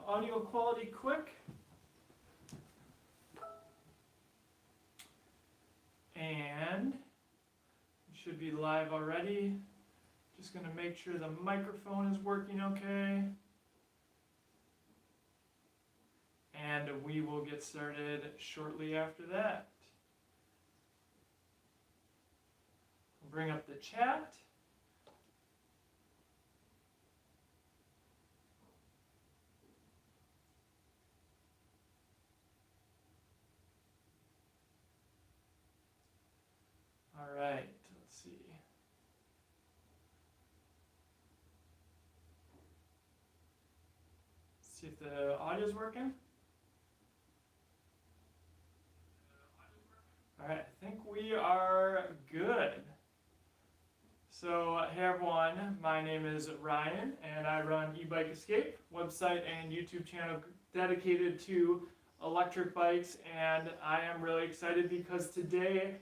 audio quality quick. And it should be live already. Just going to make sure the microphone is working okay. And we will get started shortly after that. We'll bring up the chat. All right, let's see. See if the audio's working. All right, I think we are good. So, hey everyone, my name is Ryan, and I run Ebike Escape, website and YouTube channel dedicated to electric bikes, and I am really excited because today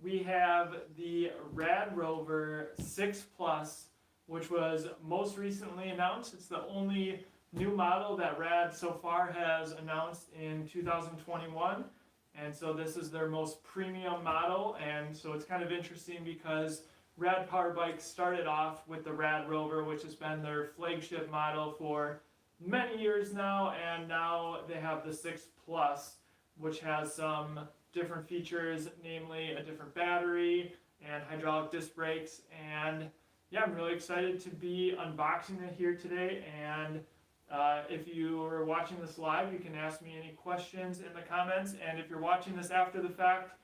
we have the RadRover 6 Plus, which was most recently announced. It's the only new model that Rad so far has announced in 2021. And so this is their most premium model, and so it's kind of interesting because Rad Power Bikes started off with the RadRover, which has been their flagship model for many years now, and now they have the 6 Plus, which has some different features, namely a different battery and hydraulic disc brakes. And yeah, I'm really excited to be unboxing it here today. And if you are watching this live, you can ask me any questions in the comments. And if you're watching this after the fact,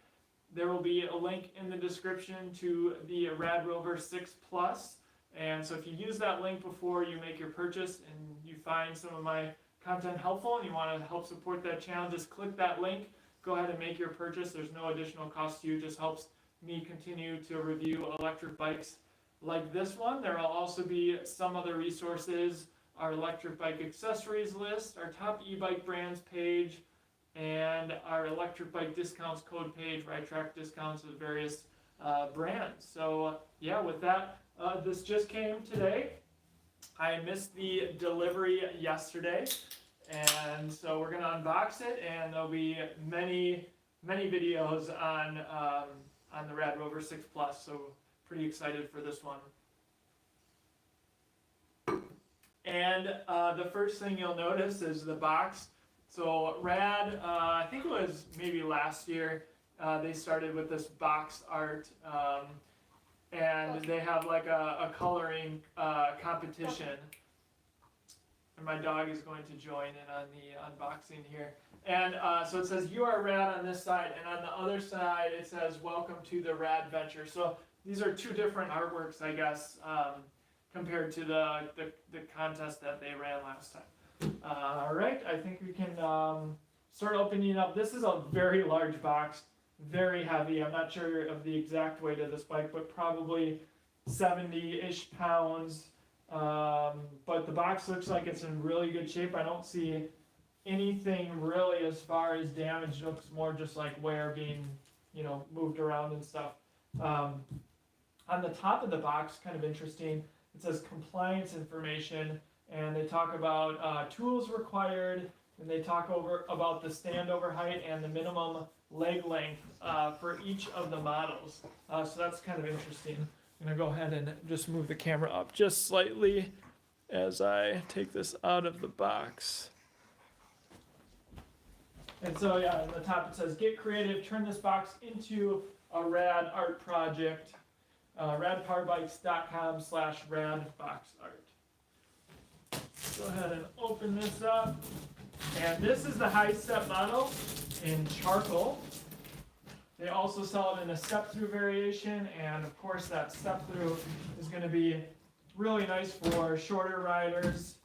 there will be a link in the description to the RadRover 6 Plus. And so if you use that link before you make your purchase and you find some of my content helpful and you want to help support that channel, just click that link. Go ahead and make your purchase. There's no additional cost to you. It just helps me continue to review electric bikes like this one. There will also be some other resources, our electric bike accessories list, our top e-bike brands page, and our electric bike discounts code page where I track discounts of various brands. So yeah, with that, this just came today. I missed the delivery yesterday. And so we're going to unbox it, and there'll be many videos on the RadRover 6 Plus, so pretty excited for this one. And the first thing you'll notice is the box. So Rad, I think it was maybe last year, they started with this box art, and they have like a coloring competition. And my dog is going to join in on the unboxing here. And so it says, "You are Rad" on this side, and on the other side it says, "Welcome to the Rad Venture." So these are two different artworks, I guess, compared to the contest that they ran last time. All right, I think we can start opening up. This is a very large box, very heavy. I'm not sure of the exact weight of this bike, but probably 70-ish pounds. But the box looks like it's in really good shape. I don't see anything really as far as damage. It looks more just like wear being, moved around and stuff. On the top of the box, kind of interesting, it says compliance information, and they talk about tools required, and they talk about the standover height and the minimum leg length for each of the models. So that's kind of interesting. I'm going to go ahead and just move the camera up just slightly as I take this out of the box. And so yeah, on the top it says, "Get creative, turn this box into a rad art project. radpowerbikes.com/radboxart." Go ahead and open this up. And this is the high step model in charcoal. They also sell it in a step-through variation, and of course that step-through is going to be really nice for shorter riders.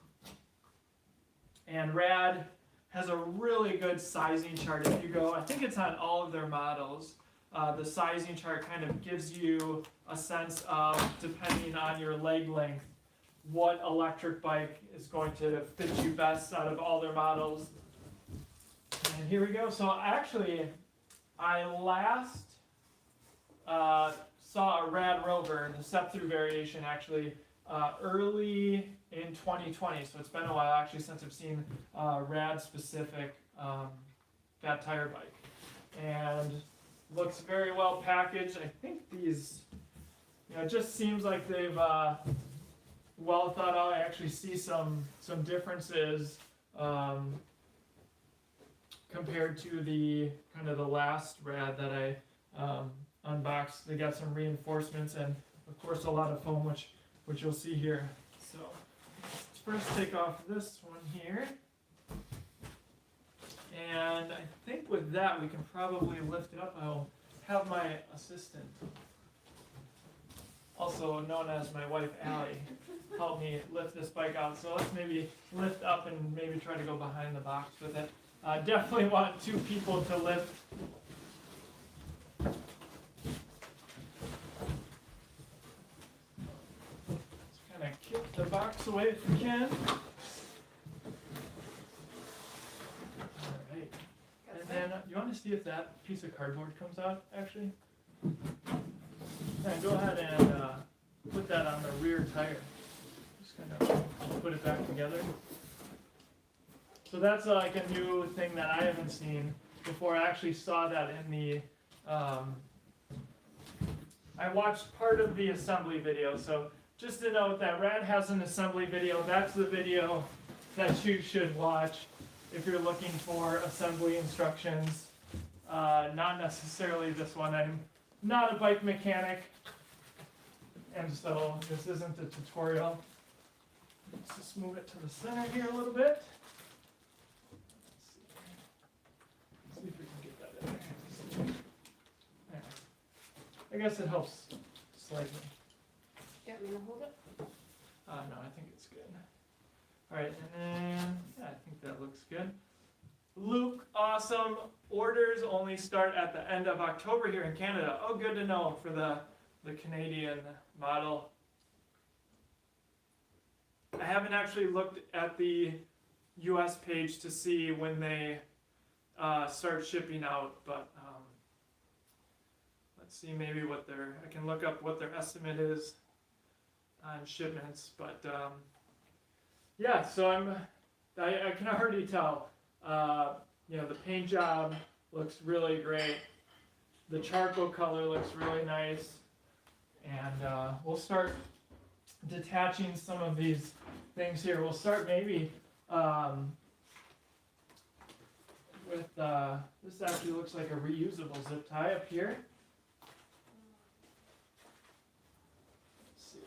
And Rad has a really good sizing chart. If you go, I think it's on all of their models, the sizing chart kind of gives you a sense of, depending on your leg length, what electric bike is going to fit you best out of all their models. And here we go. So actually, I last saw a RadRover, the step-through variation actually, early in 2020, so it's been a while actually since I've seen Rad specific fat tire bike, and looks very well packaged. I think these, it just seems like they've well thought out. I actually see some differences compared to the kind of the last Rad that I unboxed. They got some reinforcements and of course a lot of foam, which you'll see here. So let's first take off this one here, and I think with that we can probably lift it up. I'll have my assistant, also known as my wife Allie, help me lift this bike out. So let's maybe lift up and maybe try to go behind the box with it. Definitely want 2 people to lift. Let's kind of kick the box away if we can. Alright. And then you want to see if that piece of cardboard comes out actually? And go ahead and put that on the rear tire. Just kind of put it back together. So that's like a new thing that I haven't seen before. I actually saw that in the, I watched part of the assembly video. So just to note that Rad has an assembly video. That's the video that you should watch if you're looking for assembly instructions. Not necessarily this one. I'm not a bike mechanic, and so this isn't a tutorial. Let's just move it to the center here a little bit. See if we can get that in there. I guess it helps slightly. You want me to hold it? No, I think it's good. Alright, and then, yeah, I think that looks good. Luke, awesome. Orders only start at the end of October here in Canada. Oh, good to know for the Canadian model. I haven't actually looked at the US page to see when they start shipping out, but let's see maybe what I can look up what their estimate is on shipments, but yeah, so I can already tell, the paint job looks really great, the charcoal color looks really nice, and we'll start detaching some of these things here. We'll start maybe with, this actually looks like a reusable zip tie up here. Let's see.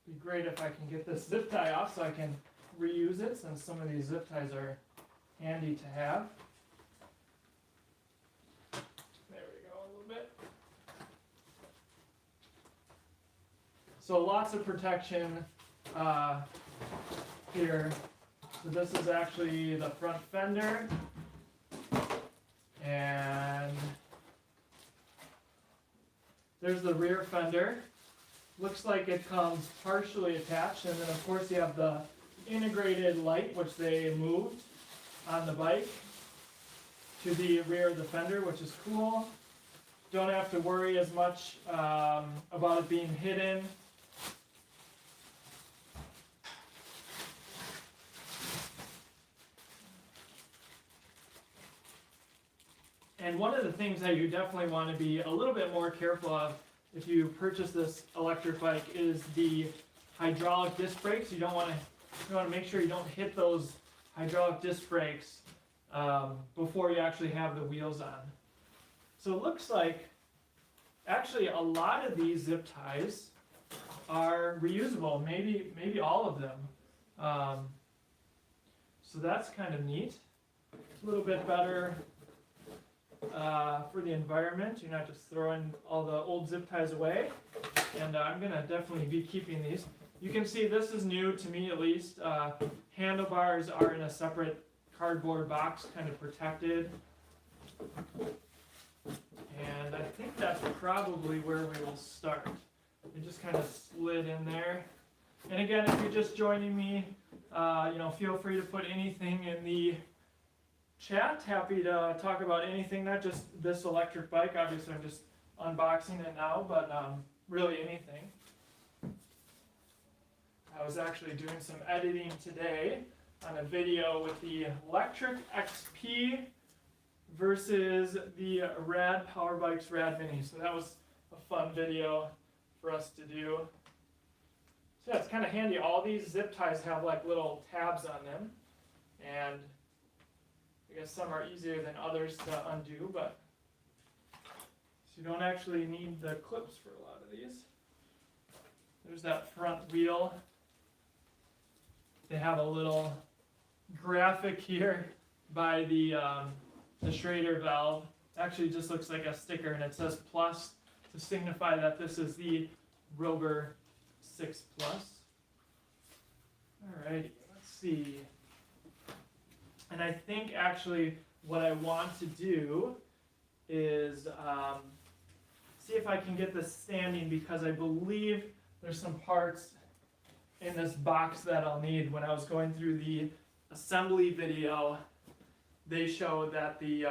Be great if I can get this zip tie off so I can reuse it, since some of these zip ties are handy to have. There we go, a little bit. So lots of protection here. So this is actually the front fender, and there's the rear fender. Looks like it comes partially attached, and then of course you have the integrated light, which they moved on the bike to the rear of the fender, which is cool. Don't have to worry as much about it being hidden. And one of the things that you definitely want to be a little bit more careful of if you purchase this electric bike is the hydraulic disc brakes. You want to make sure you don't hit those hydraulic disc brakes before you actually have the wheels on. So it looks like actually a lot of these zip ties are reusable, maybe all of them. So that's kind of neat. It's a little bit better for the environment. You're not just throwing all the old zip ties away. And I'm going to definitely be keeping these. You can see this is new to me, at least. Handlebars are in a separate cardboard box, kind of protected. And I think that's probably where we will start. It just kind of slid in there. And again, if you're just joining me, feel free to put anything in the chat. Happy to talk about anything, not just this electric bike. Obviously, I'm just unboxing it now, but really anything. I was actually doing some editing today on a video with the Electric XP versus the Rad Power Bikes Rad Mini. So that was a fun video for us to do. So yeah, it's kind of handy. All these zip ties have like little tabs on them, and I guess some are easier than others to undo, but so you don't actually need the clips for a lot of these. There's that front wheel. They have a little graphic here by the Schrader valve. Actually just looks like a sticker, and it says plus to signify that this is the Rover 6 Plus. Alrighty, let's see. And I think actually what I want to do is see if I can get this standing, because I believe there's some parts in this box that I'll need. When I was going through the assembly video, they showed that the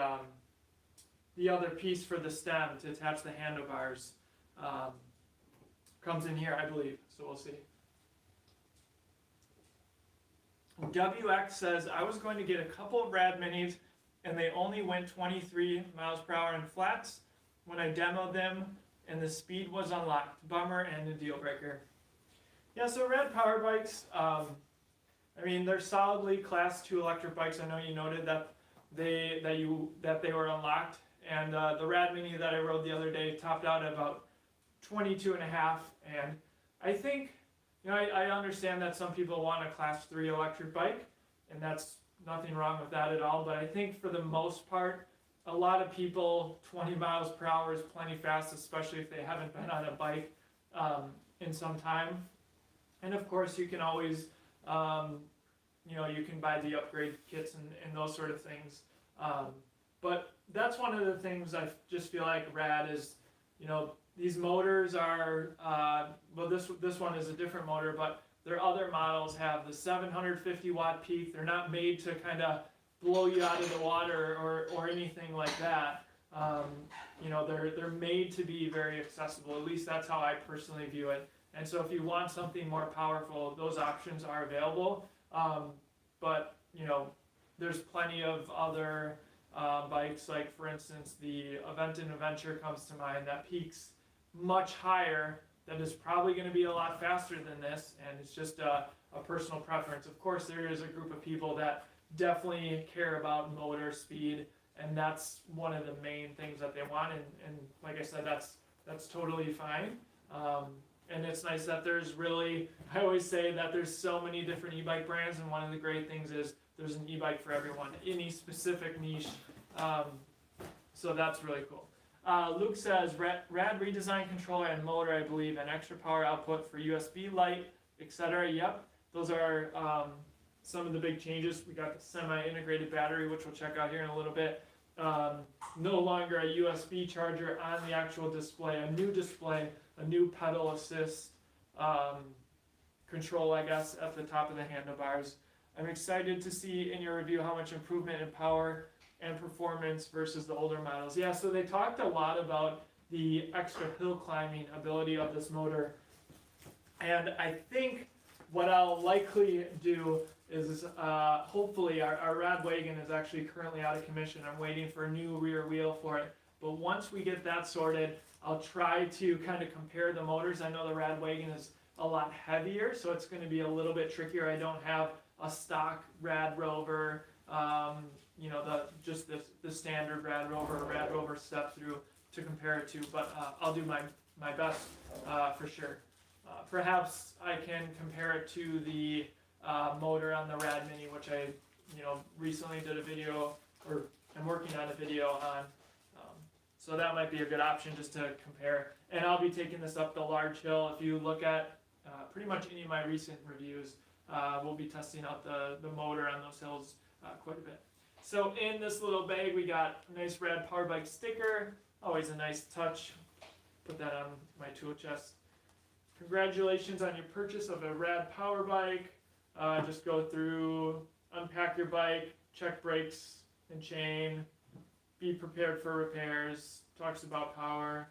other piece for the stem to attach the handlebars comes in here, I believe. So we'll see. WX says, I was going to get a couple of Rad Minis and they only went 23 miles per hour in flats when I demoed them, and the speed was unlocked. Bummer and a deal breaker. Yeah, so Rad Power Bikes, I mean, they're solidly Class 2 electric bikes. I know you noted that they were unlocked, and the Rad Mini that I rode the other day topped out at about 22 and a half, and I think, I understand that some people want a Class 3 electric bike, and that's nothing wrong with that at all, but I think for the most part, a lot of people, 20 miles per hour is plenty fast, especially if they haven't been on a bike in some time. And of course, you can always, you can buy the upgrade kits and those sort of things. But that's one of the things I just feel like Rad is, these motors are, well, this one is a different motor, but their other models have the 750 watt peak. They're not made to kind of blow you out of the water or anything like that. They're made to be very accessible. At least that's how I personally view it. And so if you want something more powerful, those options are available. But there's plenty of other bikes, like for instance, the Aventon Adventure comes to mind, that peaks much higher, that is probably going to be a lot faster than this, and it's just a personal preference. Of course, there is a group of people that definitely care about motor speed, and that's one of the main things that they want, and like I said, that's totally fine. And it's nice that I always say that there's so many different e-bike brands, and one of the great things is there's an e-bike for everyone, any specific niche. So that's really cool. Luke says, Rad redesigned controller and motor, I believe, and extra power output for USB light, etc. Yep, those are some of the big changes. We got the semi-integrated battery, which we'll check out here in a little bit. No longer a USB charger on the actual display, a new pedal assist control, I guess, at the top of the handlebars. I'm excited to see in your review how much improvement in power and performance versus the older models. Yeah, so they talked a lot about the extra hill climbing ability of this motor. And I think what I'll likely do is hopefully our Rad wagon is actually currently out of commission. I'm waiting for a new rear wheel for it. But once we get that sorted, I'll try to kind of compare the motors. I know the Rad wagon is a lot heavier, so it's going to be a little bit trickier. I don't have a stock RadRover, the standard RadRover step through to compare it to, but I'll do my best for sure. Perhaps I can compare it to the motor on the Rad Mini, which I recently did a video, or I'm working on a video on. So that might be a good option just to compare. And I'll be taking this up the large hill. If you look at pretty much any of my recent reviews, we'll be testing out the motor on those hills quite a bit. So in this little bag, we got a nice Rad Power Bike sticker, Always a nice touch. Put that on my tool chest. Congratulations on your purchase of a rad power bike. Just go through, unpack your bike, check brakes and chain, be prepared for repairs, talks about power.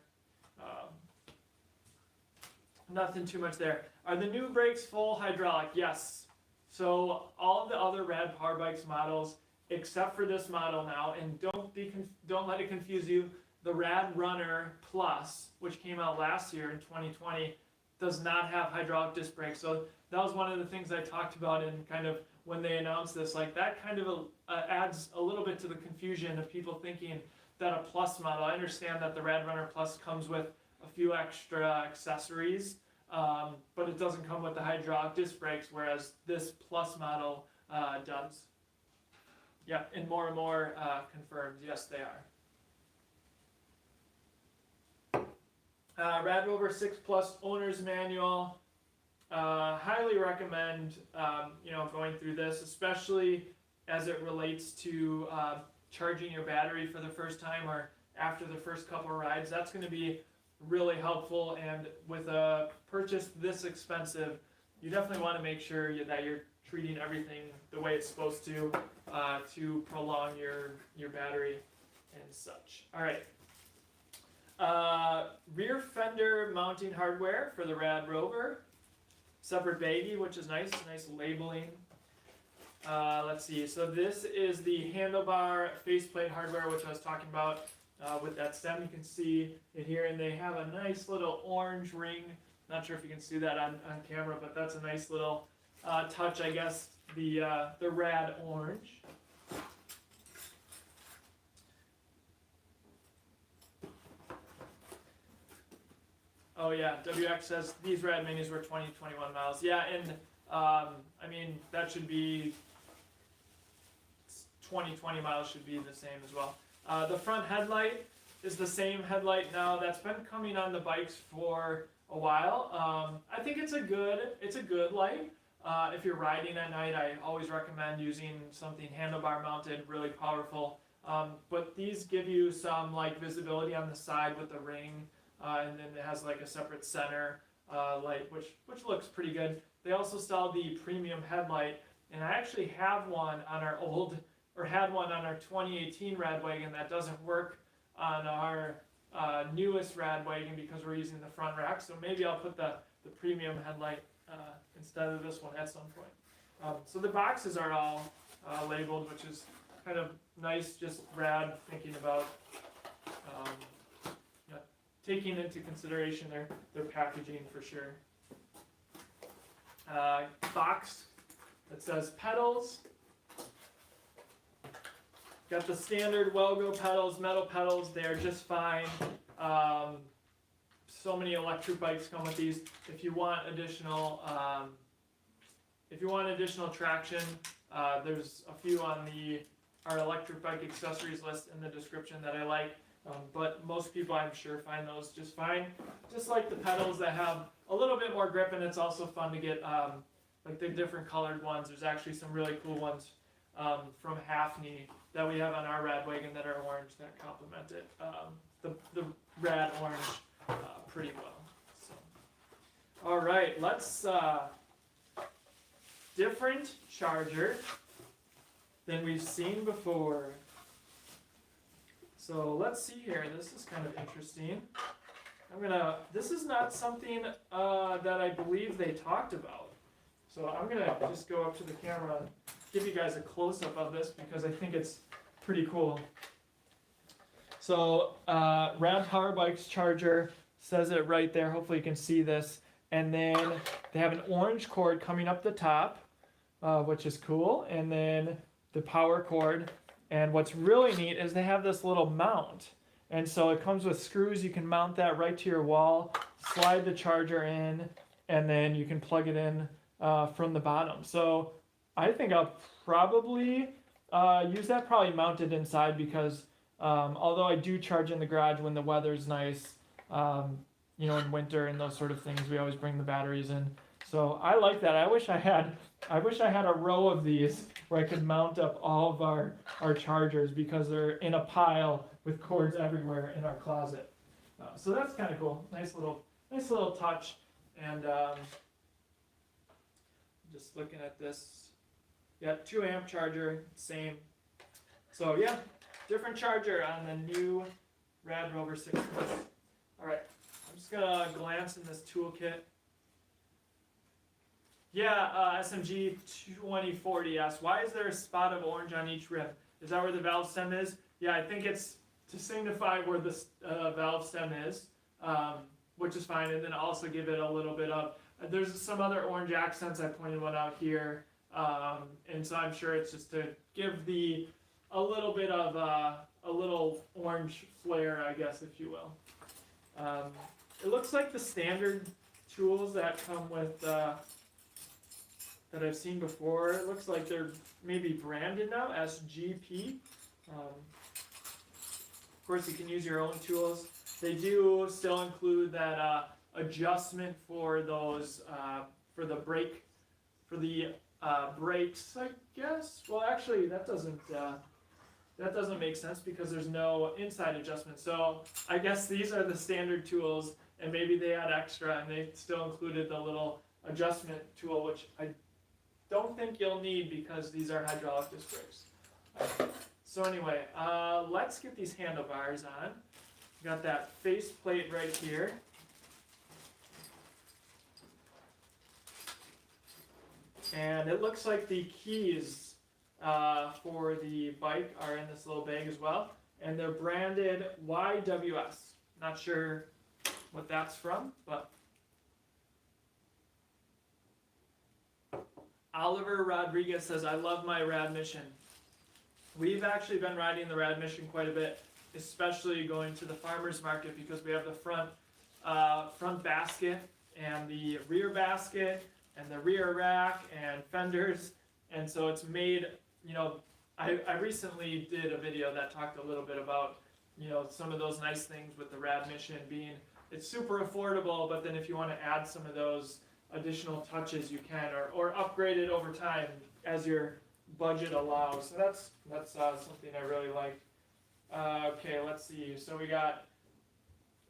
Nothing too much there. Are the new brakes full hydraulic? Yes. So all of the other rad power bikes models, except for this model now, and don't let it confuse you, the Rad Runner Plus, which came out last year in 2020, does not have hydraulic disc brakes. So that was one of the things I talked about in kind of when they announced this. Like that kind of adds a little bit to the confusion of people thinking that a Plus model. I understand that the Rad Runner Plus comes with a few extra accessories, but it doesn't come with the hydraulic disc brakes, whereas this Plus model does. Yeah, and more confirmed. Yes, they are. RadRover 6 Plus Owner's Manual. Highly recommend going through this, especially as it relates to charging your battery for the first time or after the first couple of rides. That's going to be really helpful, and with a purchase this expensive, you definitely want to make sure that you're treating everything the way it's supposed to prolong your battery and such. All right. Rear fender mounting hardware for the RadRover. Separate baggie, which is nice labeling. Let's see, so this is the handlebar faceplate hardware, which I was talking about with that stem. You can see it here, and they have a nice little orange ring. Not sure if you can see that on camera, but that's a nice little touch, I guess, the rad orange. Oh yeah, WX says these rad minis were 2021 miles. Yeah, and I mean that should be 2020 miles should be the same as well. The front headlight is the same headlight now. That's been coming on the bikes for a while. I think it's a good light. If you're riding at night, I always recommend using something handlebar mounted, really powerful. But these give you some like visibility on the side with the ring. And then it has like a separate center light, which looks pretty good. They also sell the premium headlight, and I actually have one on our had one on our 2018 Radwagon that doesn't work on our newest Radwagon because we're using the front rack. So maybe I'll put the premium headlight instead of this one at some point. So the boxes are all labeled, which is kind of nice, just rad thinking about taking into consideration their packaging for sure. Box that says pedals. Got the standard Welgo pedals, metal pedals. They're just fine. So many electric bikes come with these. If you want additional traction, there's a few on our electric bike accessories list in the description that I like. But most people, I'm sure, find those just fine. Just like the pedals that have a little bit more grip, and it's also fun to get like the different colored ones. There's actually some really cool ones from Hafni that we have on our Radwagon that are orange that complement it. The rad orange pretty well. So, all right, let's different charger than we've seen before. So let's see here. This is kind of interesting. This is not something that I believe they talked about. So I'm gonna just go up to the camera and give you guys a close-up of this because I think it's pretty cool. So Rad Power Bikes charger says it right there. Hopefully you can see this. And then they have an orange cord coming up the top, which is cool. And then the power cord. And what's really neat is they have this little mount. And so it comes with screws. You can mount that right to your wall, slide the charger in, and then you can plug it in from the bottom. So I think I'll probably use that probably mounted inside because although I do charge in the garage when the weather's nice, in winter and those sort of things, we always bring the batteries in. So I like that. I wish I had a row of these where I could mount up all of our our chargers because they're in a pile with cords everywhere in our closet. So that's kind of cool. Nice little touch. And just looking at this, yeah, 2 amp charger, same. So yeah, different charger on the new RadRover 6. All right, I'm just gonna glance in this toolkit. Yeah, SMG 2040 asks, why is there a spot of orange on each rim? Is that where the valve stem is? Yeah, I think it's to signify where the valve stem is, which is fine, and then also give it a little bit of, there's some other orange accents, I pointed one out here, and so I'm sure it's just to give a little bit of a little orange flare, I guess, if you will. It looks like the standard tools that come with, that I've seen before, it looks like they're maybe branded now, SGP. Of course, you can use your own tools. They do still include that adjustment for those, for the brake, for the brakes, I guess. Well, actually, that doesn't make sense because there's no inside adjustment. So I guess these are the standard tools, and maybe they had extra, and they still included the little adjustment tool, which I don't think you'll need because these are hydraulic disc brakes. So anyway, let's get these handlebars on. Got that face plate right here. And it looks like the keys for the bike are in this little bag as well. And they're branded YWS. Not sure what that's from, but Oliver Rodriguez says, I love my Rad Mission. We've actually been riding the Rad Mission quite a bit, especially going to the farmer's market because we have the front basket and the rear basket and the rear rack and fenders. And so it's made, you know, I recently did a video that talked a little bit about, you know, some of those nice things with the Rad Mission being, it's super affordable, but then if you want to add some of those additional touches you can, or upgrade it over time as your budget allows. So that's something I really like. Okay, let's see. So we got,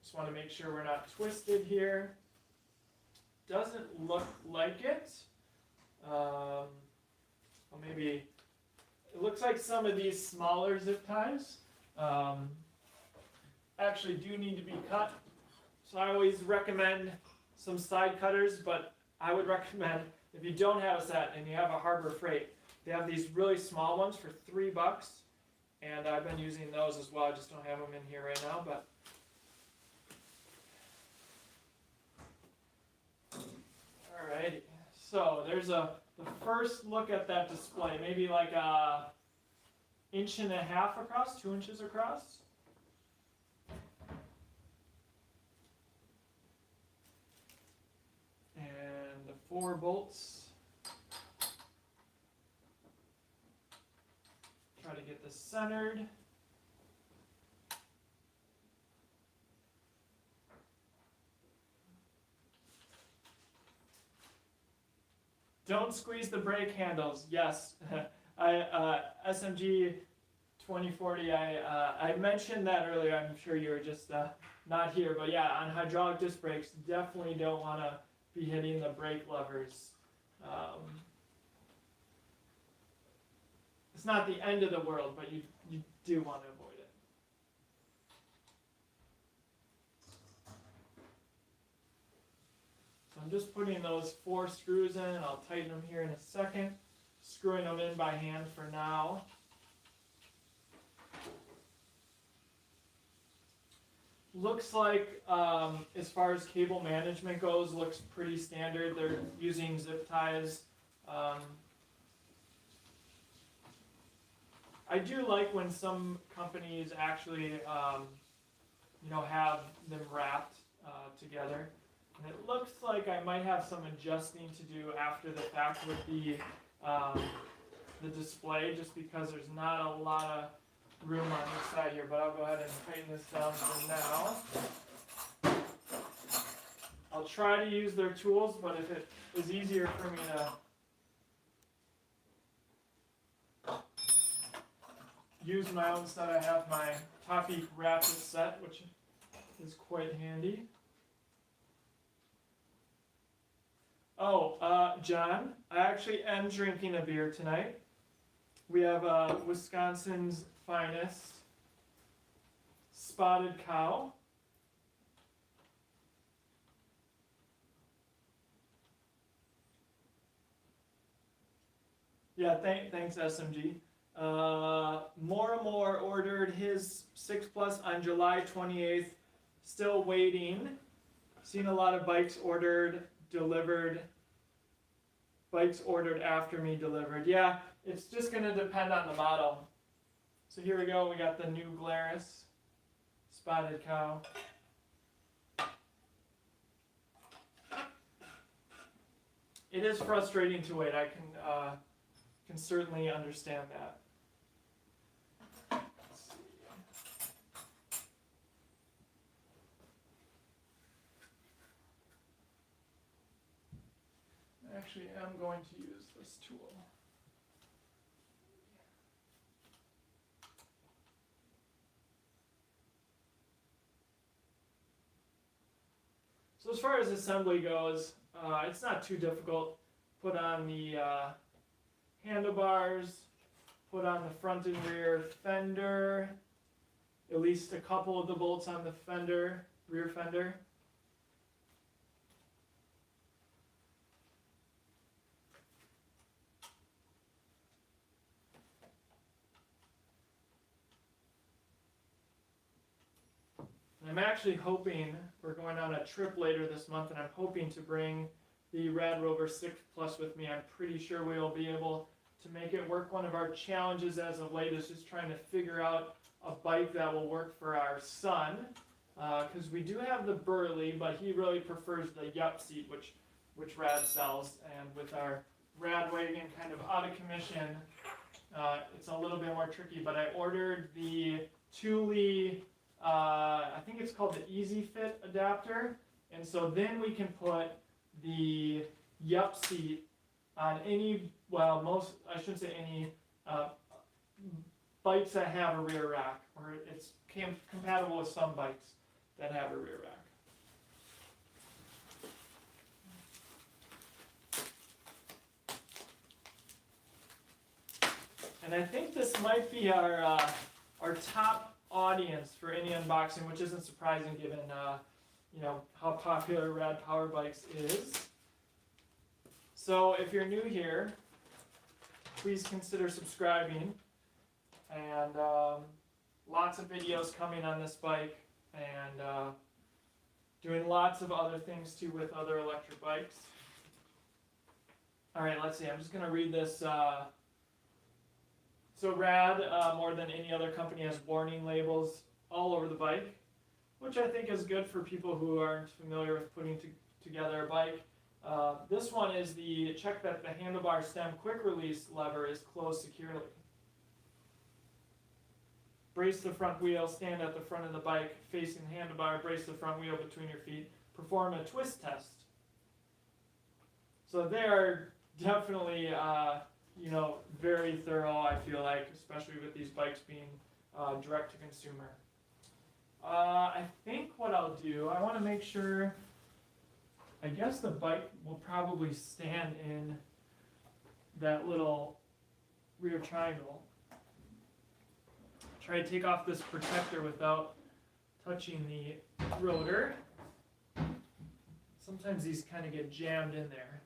just want to make sure we're not twisted here. Doesn't look like it. Well, maybe, it looks like some of these smaller zip ties actually do need to be cut. So I always recommend some side cutters, but I would recommend if you don't have a set and you have a Harbor Freight, they have these really small ones for $3, and I've been using those as well. I just don't have them in here right now, but alrighty. So there's the first look at that display, maybe like a 1.5 inches across, 2 inches across. And the 4 bolts. Try to get this centered. Don't squeeze the brake handles. Yes, SMG 2040. I mentioned that earlier. I'm sure you were just not here, but yeah, on hydraulic disc brakes, definitely don't want to be hitting the brake levers. It's not the end of the world, but you do want to avoid it. So I'm just putting those 4 screws in. I'll tighten them here in a second. Screwing them in by hand for now. Looks like, as far as cable management goes, looks pretty standard. They're using zip ties. I do like when some companies actually, have them wrapped together. And it looks like I might have some adjusting to do after the fact with the display, just because there's not a lot of room on this side here, but I'll go ahead and tighten this down for now. I'll try to use their tools, but if it is easier for me to use my own set. I have my Toppy Rapid set, which is quite handy. Oh, John, I actually am drinking a beer tonight. We have Wisconsin's finest Spotted Cow. Yeah, thanks SMG. More ordered his 6 Plus on July 28th. Still waiting. Seen a lot of bikes ordered, delivered. Bikes ordered after me delivered. Yeah, it's just going to depend on the model. So here we go. We got the new Glarus Spotted Cow. It is frustrating to wait. I can certainly understand that. Let's see. Actually, I'm going to use this tool. So as far as assembly goes, it's not too difficult. Put on the handlebars, put on the front and rear fender, at least a couple of the bolts on the fender, rear fender. I'm actually hoping, we're going on a trip later this month, and I'm hoping to bring the RadRover 6 Plus with me. I'm pretty sure we'll be able to make it work. One of our challenges as of late is just trying to figure out a bike that will work for our son, because we do have the Burley, but he really prefers the Yup seat, which Rad sells, and with our Rad wagon kind of out of commission, it's a little bit more tricky, but I ordered the Thule, I think it's called the Easy Fit adapter, and so then we can put the Yup seat on any, well, most, I shouldn't say any, bikes that have a rear rack, or it's compatible with some bikes that have a rear rack. And I think this might be our top audience for any unboxing, which isn't surprising given how popular Rad Power Bikes is. So if you're new here, please consider subscribing, and lots of videos coming on this bike, and doing lots of other things too with other electric bikes. All right, let's see, I'm just going to read this. So Rad, more than any other company, has warning labels all over the bike, which I think is good for people who aren't familiar with putting together a bike. This one is the check that the handlebar stem quick release lever is closed securely. Brace the front wheel, stand at the front of the bike facing the handlebar, brace the front wheel between your feet, perform a twist test. So they are definitely very thorough, I feel like, especially with these bikes being direct to consumer. I think what I'll do, I want to make sure, I guess the bike will probably stand in that little rear triangle. Try to take off this protector without touching the rotor. Sometimes these kind of get jammed in there.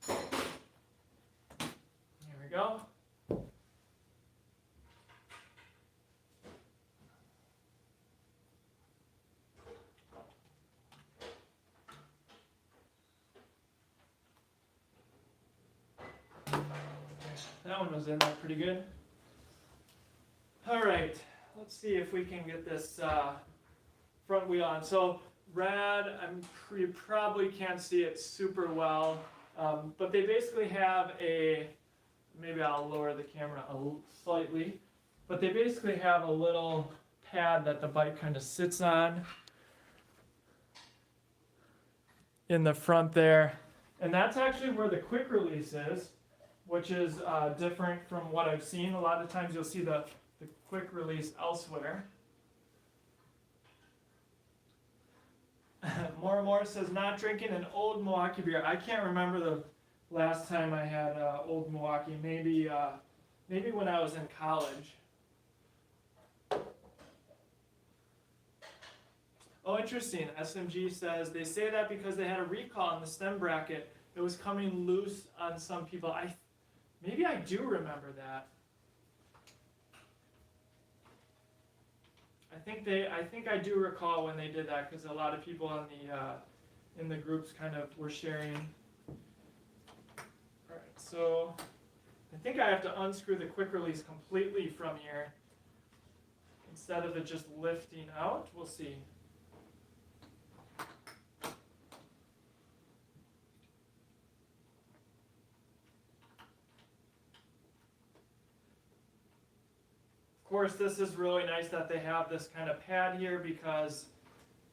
There we go. That one was in there pretty good. All right, let's see if we can get this front wheel on. So Rad, you probably can't see it super well, but they basically have maybe I'll lower the camera slightly, but they basically have a little pad that the bike kind of sits on in the front there, and that's actually where the quick release is. which is different from what I've seen. A lot of times you'll see the quick release elsewhere. More says not drinking an old Milwaukee beer. I can't remember the last time I had old Milwaukee. Maybe when I was in college. Oh, interesting. SMG says they say that because they had a recall on the stem bracket. It was coming loose on some people. Maybe I do remember that. I think I do recall when they did that because a lot of people in the groups kind of were sharing. All right, so I think I have to unscrew the quick release completely from here instead of it just lifting out. We'll see. Of course, this is really nice that they have this kind of pad here because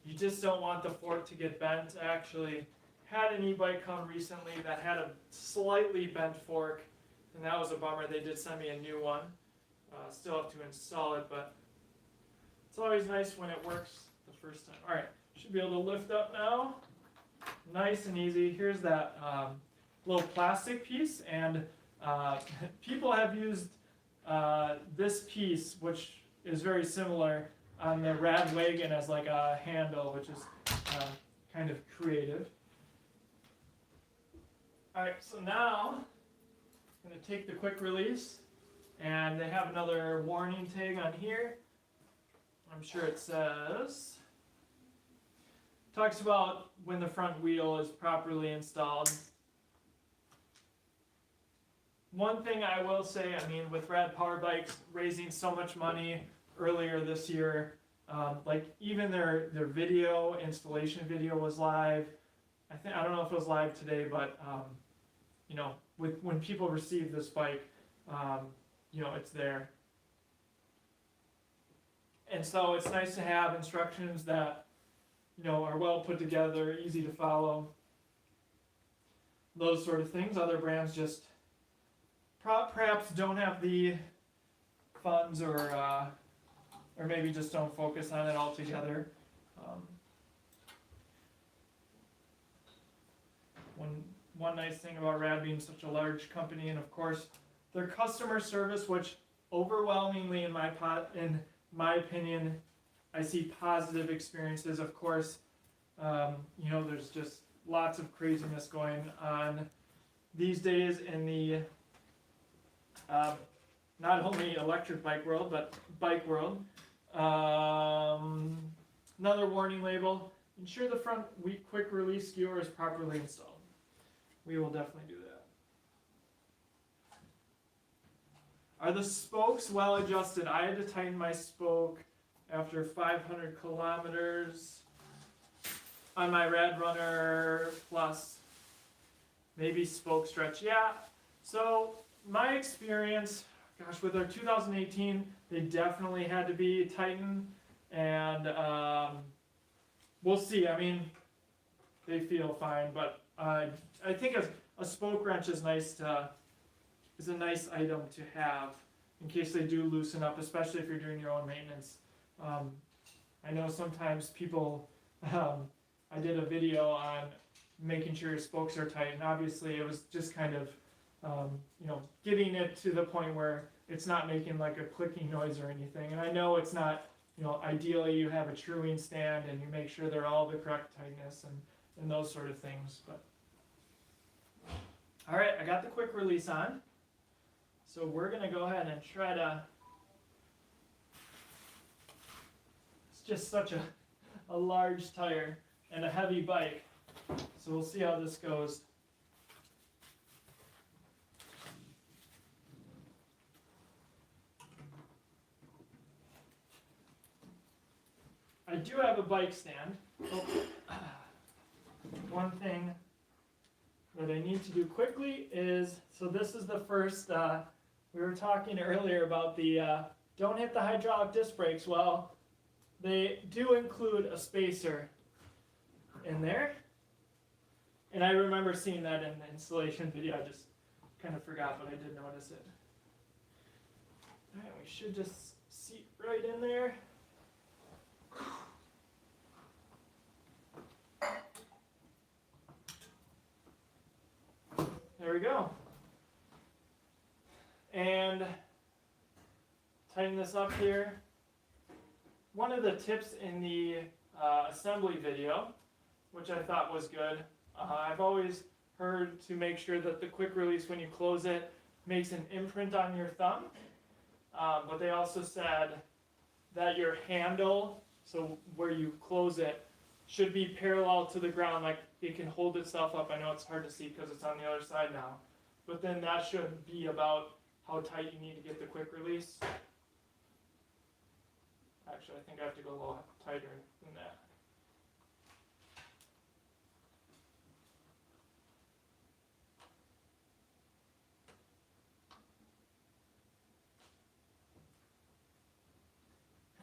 you just don't want the fork to get bent. I actually had an e-bike come recently that had a slightly bent fork, and that was a bummer. They did send me a new one. Still have to install it, but it's always nice when it works the first time. All right, should be able to lift up now. Nice and easy. Here's that little plastic piece, and people have used this piece, which is very similar, on the RadWagon as like a handle, which is kind of creative. Alright, so now I'm going to take the quick release, and they have another warning tag on here. I'm sure it says, talks about when the front wheel is properly installed. One thing I will say, I mean, with Rad Power Bikes raising so much money earlier this year, like even their video, installation video was live. I don't know if it was live today, but you know, when people receive this bike, you know, it's there. And so it's nice to have instructions that, you know, are well put together, easy to follow. Those sort of things. Other brands just perhaps don't have the funds, or maybe just don't focus on it altogether. One nice thing about Rad being such a large company, and of course their customer service, which overwhelmingly in my opinion, I see positive experiences. Of course, you know, there's just lots of craziness going on these days in the not only electric bike world, but bike world. Another warning label: ensure the front quick release skewer is properly installed. We will definitely do that. Are the spokes well adjusted? I had to tighten my spoke after 500 kilometers on my Rad Runner Plus. Maybe spoke stretch. Yeah, so my experience, gosh, with our 2018, they definitely had to be tightened, and we'll see. I mean, they feel fine, but I think a spoke wrench is a nice item to have in case they do loosen up, especially if you're doing your own maintenance. I know sometimes people, I did a video on making sure your spokes are tight, and obviously it was just kind of, you know, getting it to the point where it's not making like a clicking noise or anything. And I know it's not, you know, ideally you have a truing stand and you make sure they're all the correct tightness and those sort of things. But all right, I got the quick release on. So we're going to go ahead and try to, it's just such a large tire and a heavy bike. So we'll see how this goes. I do have a bike stand. Oh. One thing that I need to do quickly is, so this is the first, we were talking earlier about the don't hit the hydraulic disc brakes. Well, they do include a spacer in there. And I remember seeing that in the installation video. I just kind of forgot, but I did notice it. Alright, we should just seat right in there. There we go. And tighten this up here. One of the tips in the assembly video, which I thought was good, I've always heard to make sure that the quick release when you close it makes an imprint on your thumb. But they also said that your handle, so where you close it, should be parallel to the ground, like it can hold itself up. I know it's hard to see because it's on the other side now. But then that should be about how tight you need to get the quick release. Actually, I think I have to go a little tighter than that.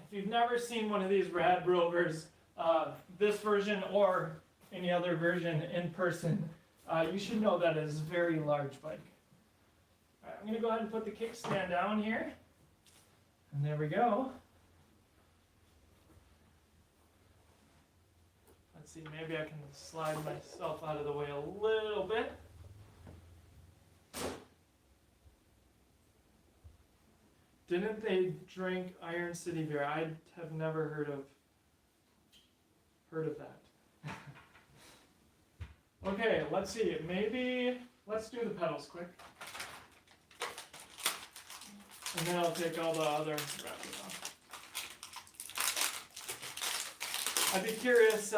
If you've never seen one of these RadRovers, this version or any other version in person, you should know that it is a very large bike. All right, I'm going to go ahead and put the kickstand down here. And there we go. Let's see, maybe I can slide myself out of the way a little bit. Didn't they drink Iron City beer? I have never heard of that. Okay, let's see. Maybe let's do the pedals quick, and then I'll take all the other wrappers off. I'd be curious.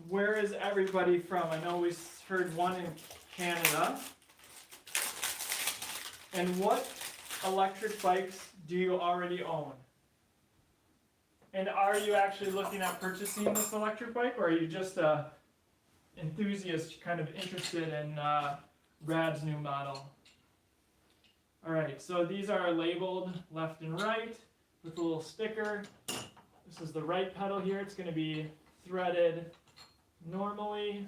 Where is everybody from? I know we heard one in Canada. And what electric bikes do you already own? And are you actually looking at purchasing this electric bike, or are you just a enthusiast kind of interested in Rad's new model? Alright, so these are labeled left and right with a little sticker. This is the right pedal here. It's going to be threaded normally.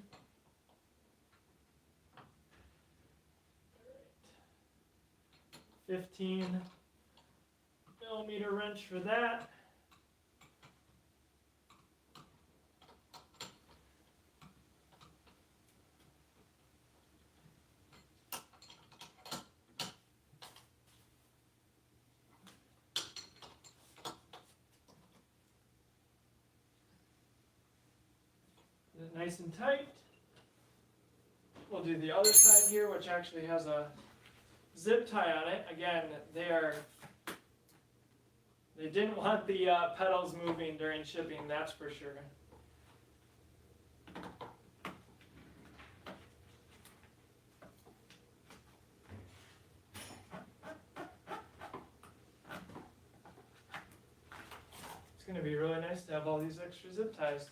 15mm wrench for that. Nice and tight. We'll do the other side here, which actually has a zip tie on it. Again, they didn't want the pedals moving during shipping, that's for sure. It's going to be really nice to have all these extra zip ties.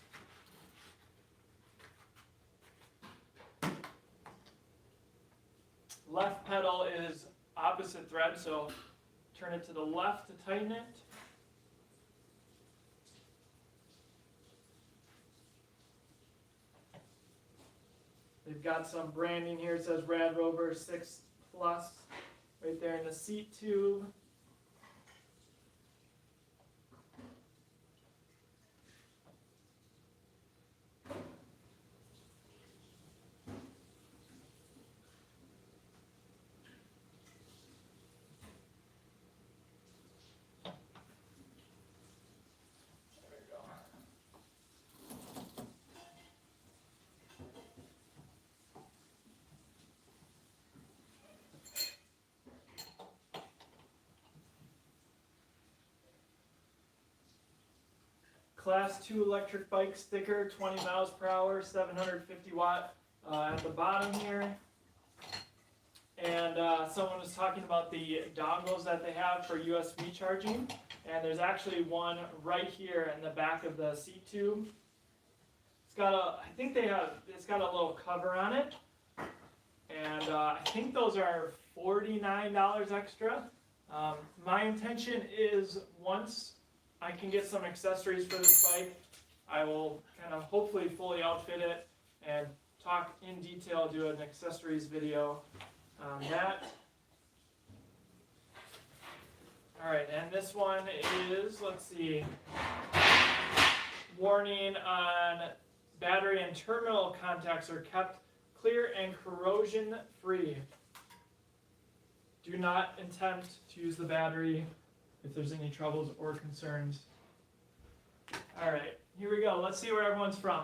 Left pedal is opposite thread, so turn it to the left to tighten it. They've got some branding here. It says RadRover 6 Plus right there in the seat tube. Class 2 electric bike sticker, 20 miles per hour, 750 watt at the bottom here. And someone was talking about the dongles that they have for USB charging. And there's actually one right here in the back of the seat tube. It's got a, it's got a little cover on it. And I think those are $49 extra. My intention is once I can get some accessories for this bike, I will kind of hopefully fully outfit it and talk in detail, do an accessories video on that. Alright, and this one is, let's see, warning on battery and terminal contacts are kept clear and corrosion free. Do not attempt to use the battery if there's any troubles or concerns. Alright, here we go. Let's see where everyone's from.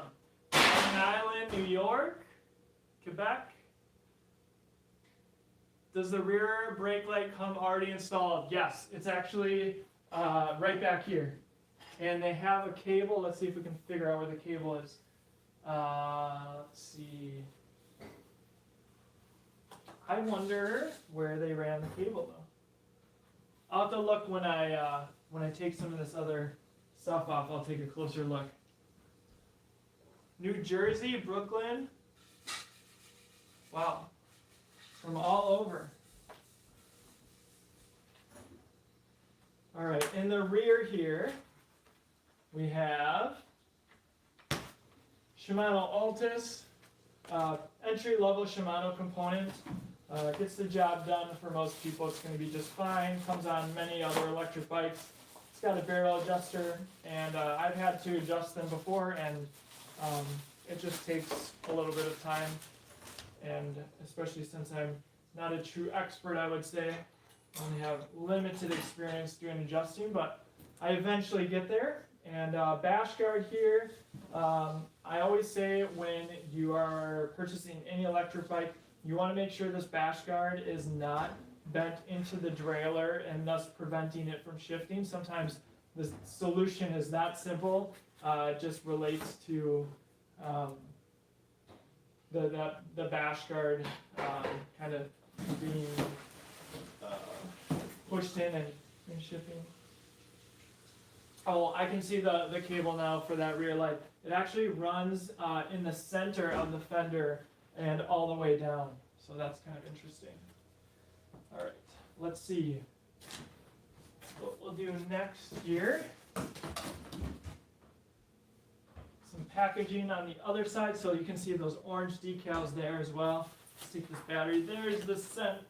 Long Island, New York, Quebec. Does the rear brake light come already installed? Yes, it's actually right back here. And they have a cable. Let's see if we can figure out where the cable is. Let's see. I wonder where they ran the cable though. I'll have to look when I take some of this other stuff off. I'll take a closer look. New Jersey, Brooklyn. Wow. From all over. All right, in the rear here, we have Shimano Altus, entry-level Shimano component. Gets the job done for most people. It's going to be just fine. Comes on many other electric bikes. It's got a barrel adjuster, and I've had to adjust them before, and it just takes a little bit of time. And especially since I'm not a true expert, I would say, I only have limited experience doing adjusting, but I eventually get there. And bash guard here, I always say when you are purchasing any electric bike, you want to make sure this bash guard is not bent into the derailleur and thus preventing it from shifting. Sometimes the solution is that simple. It just relates to the bash guard kind of being pushed in and shifting. Oh, I can see the cable now for that rear light. It actually runs in the center of the fender and all the way down. So that's kind of interesting. All right, let's see what we'll do next here. Some packaging on the other side, so you can see those orange decals there as well. Let's take this battery. There's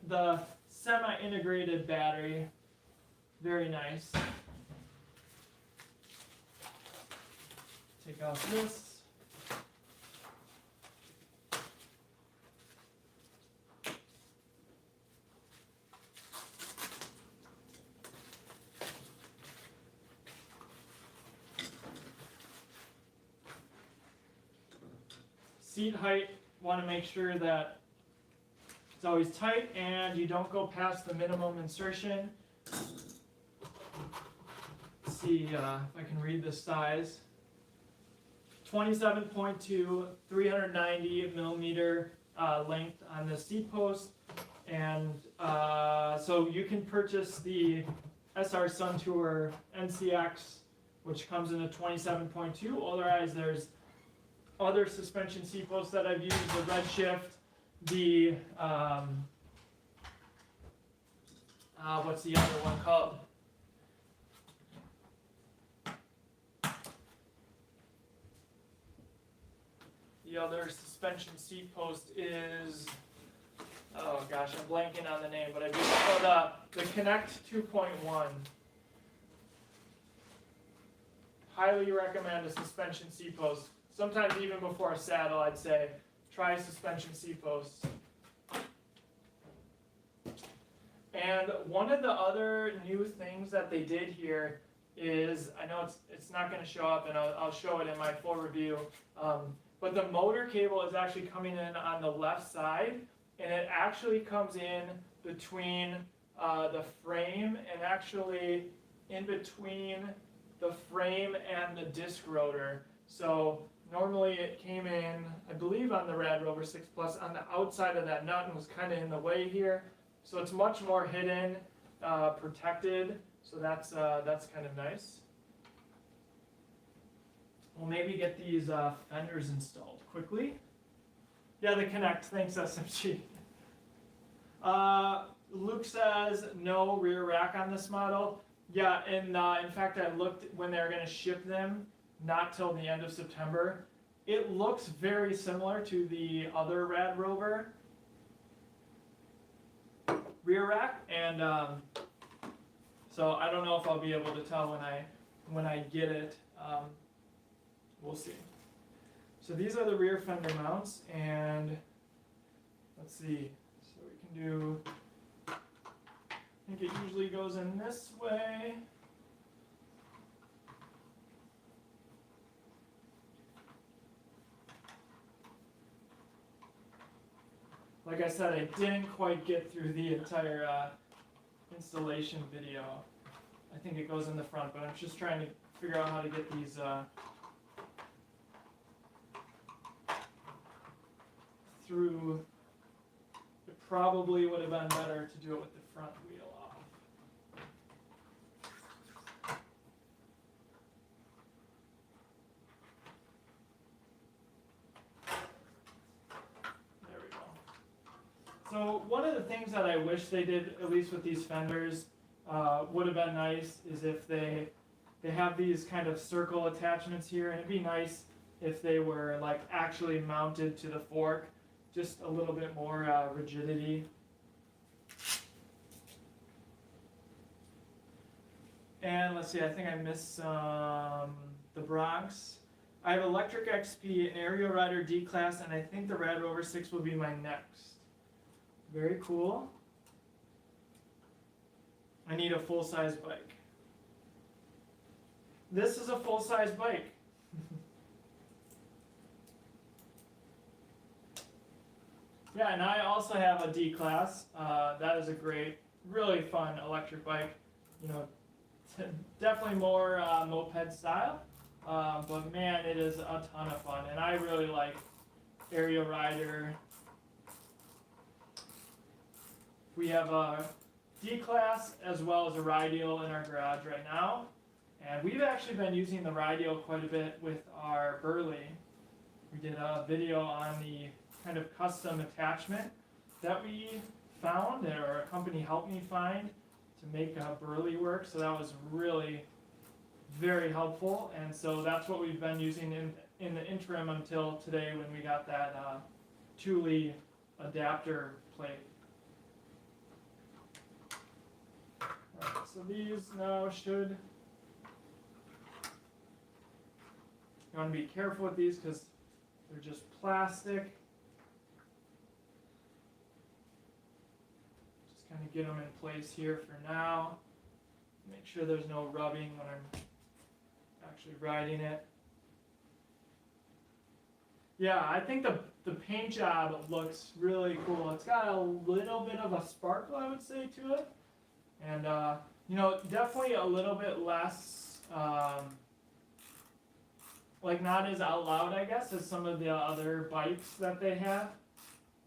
the semi-integrated battery. Very nice. Take out this. Seat height, want to make sure that it's always tight and you don't go past the minimum insertion. Let's see if I can read the size. 27.2, 390 millimeter length on the seat post, and so you can purchase the SR Sun Tour NCX, which comes in a 27.2. Otherwise, there's other suspension seat posts that I've used, the Redshift, the what's the other one called? The other suspension seat post is, oh gosh, I'm blanking on the name, but I just called the Connect 2.1. Highly recommend a suspension seat post. Sometimes even before a saddle, I'd say, try a suspension seat post. And one of the other new things that they did here is, I know it's not going to show up, and I'll show it in my full review, but the motor cable is actually coming in on the left side, and it actually comes in between the frame and actually in between the frame and the disc rotor. So normally it came in, I believe on the RadRover 6 Plus, on the outside of that nut and was kind of in the way here. So it's much more hidden, protected, so that's kind of nice. We'll maybe get these fenders installed quickly. Yeah, the Connect, thanks SMG. Luke says no rear rack on this model. Yeah, and in fact I looked when they were going to ship them, not till the end of September, it looks very similar to the other RadRover rear rack, and so I don't know if I'll be able to tell when I get it. We'll see. So these are the rear fender mounts, and let's see. So we can do. I think it usually goes in this way. Like I said, I didn't quite get through the entire installation video. I think it goes in the front, but I'm just trying to figure out how to get these through. It probably would have been better to do it with the front wheel off. There we go. So one of the things that I wish they did, at least with these fenders, would have been nice is if they have these kind of circle attachments here, and it'd be nice if they were like actually mounted to the fork, just a little bit more rigidity. And let's see, I think I missed the Bronx. I have Electric XP, an Aerial Rider D-Class, and I think the RadRover 6 will be my next. Very cool. I need a full-size bike. This is a full-size bike. Yeah, and I also have a D-Class. That is a great, really fun electric bike. You know, definitely more moped style, but man, it is a ton of fun. And I really like Aerial Rider. We have a D-Class as well as a Radial in our garage right now. And we've actually been using the Radial quite a bit with our Burley. We did a video on the kind of custom attachment that we found, or a company helped me find to make a Burley work. So that was really very helpful. And so that's what we've been using in the interim until today when we got that Thule adapter plate. Right, so these now should, you want to be careful with these because they're just plastic. Just kind of get them in place here for now. Make sure there's no rubbing when I'm actually riding it. Yeah, I think the paint job looks really cool. It's got a little bit of a sparkle, I would say, to it. And, you know, definitely a little bit less, like not as out loud, I guess, as some of the other bikes that they have.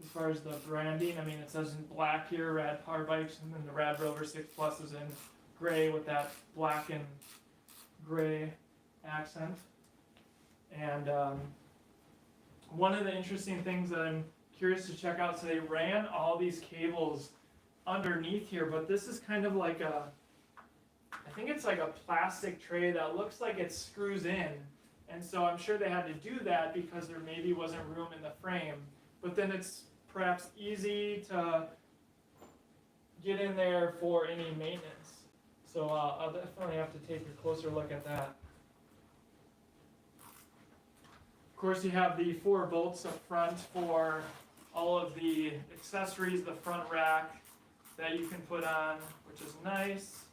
As far as the branding, I mean, it says in black here, Rad Power Bikes, and then the RadRover 6 Plus is in gray with that black and gray accent. And one of the interesting things that I'm curious to check out, so they ran all these cables underneath here, but this is kind of like a, I think it's like a plastic tray that looks like it screws in, and so I'm sure they had to do that because there maybe wasn't room in the frame, but then it's perhaps easy to get in there for any maintenance. So I'll definitely have to take a closer look at that. Of course, you have the 4 bolts up front for all of the accessories, the front rack that you can put on, which is nice.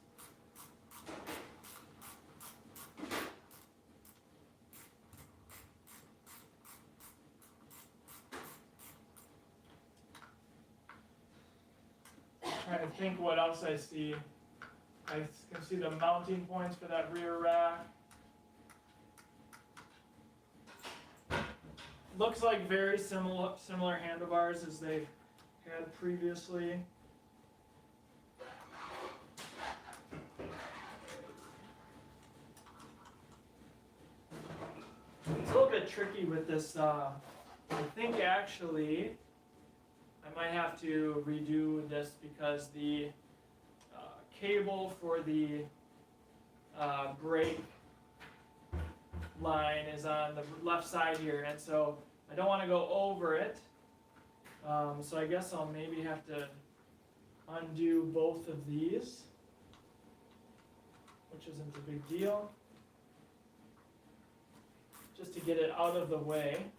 Trying to think what else I see. I can see the mounting points for that rear rack. Looks like very similar handlebars as they had previously. It's a little bit tricky with this. I think actually I might have to redo this because the cable for the brake line is on the left side here, and so I don't want to go over it. So I guess I'll maybe have to undo both of these, which isn't a big deal, just to get it out of the way.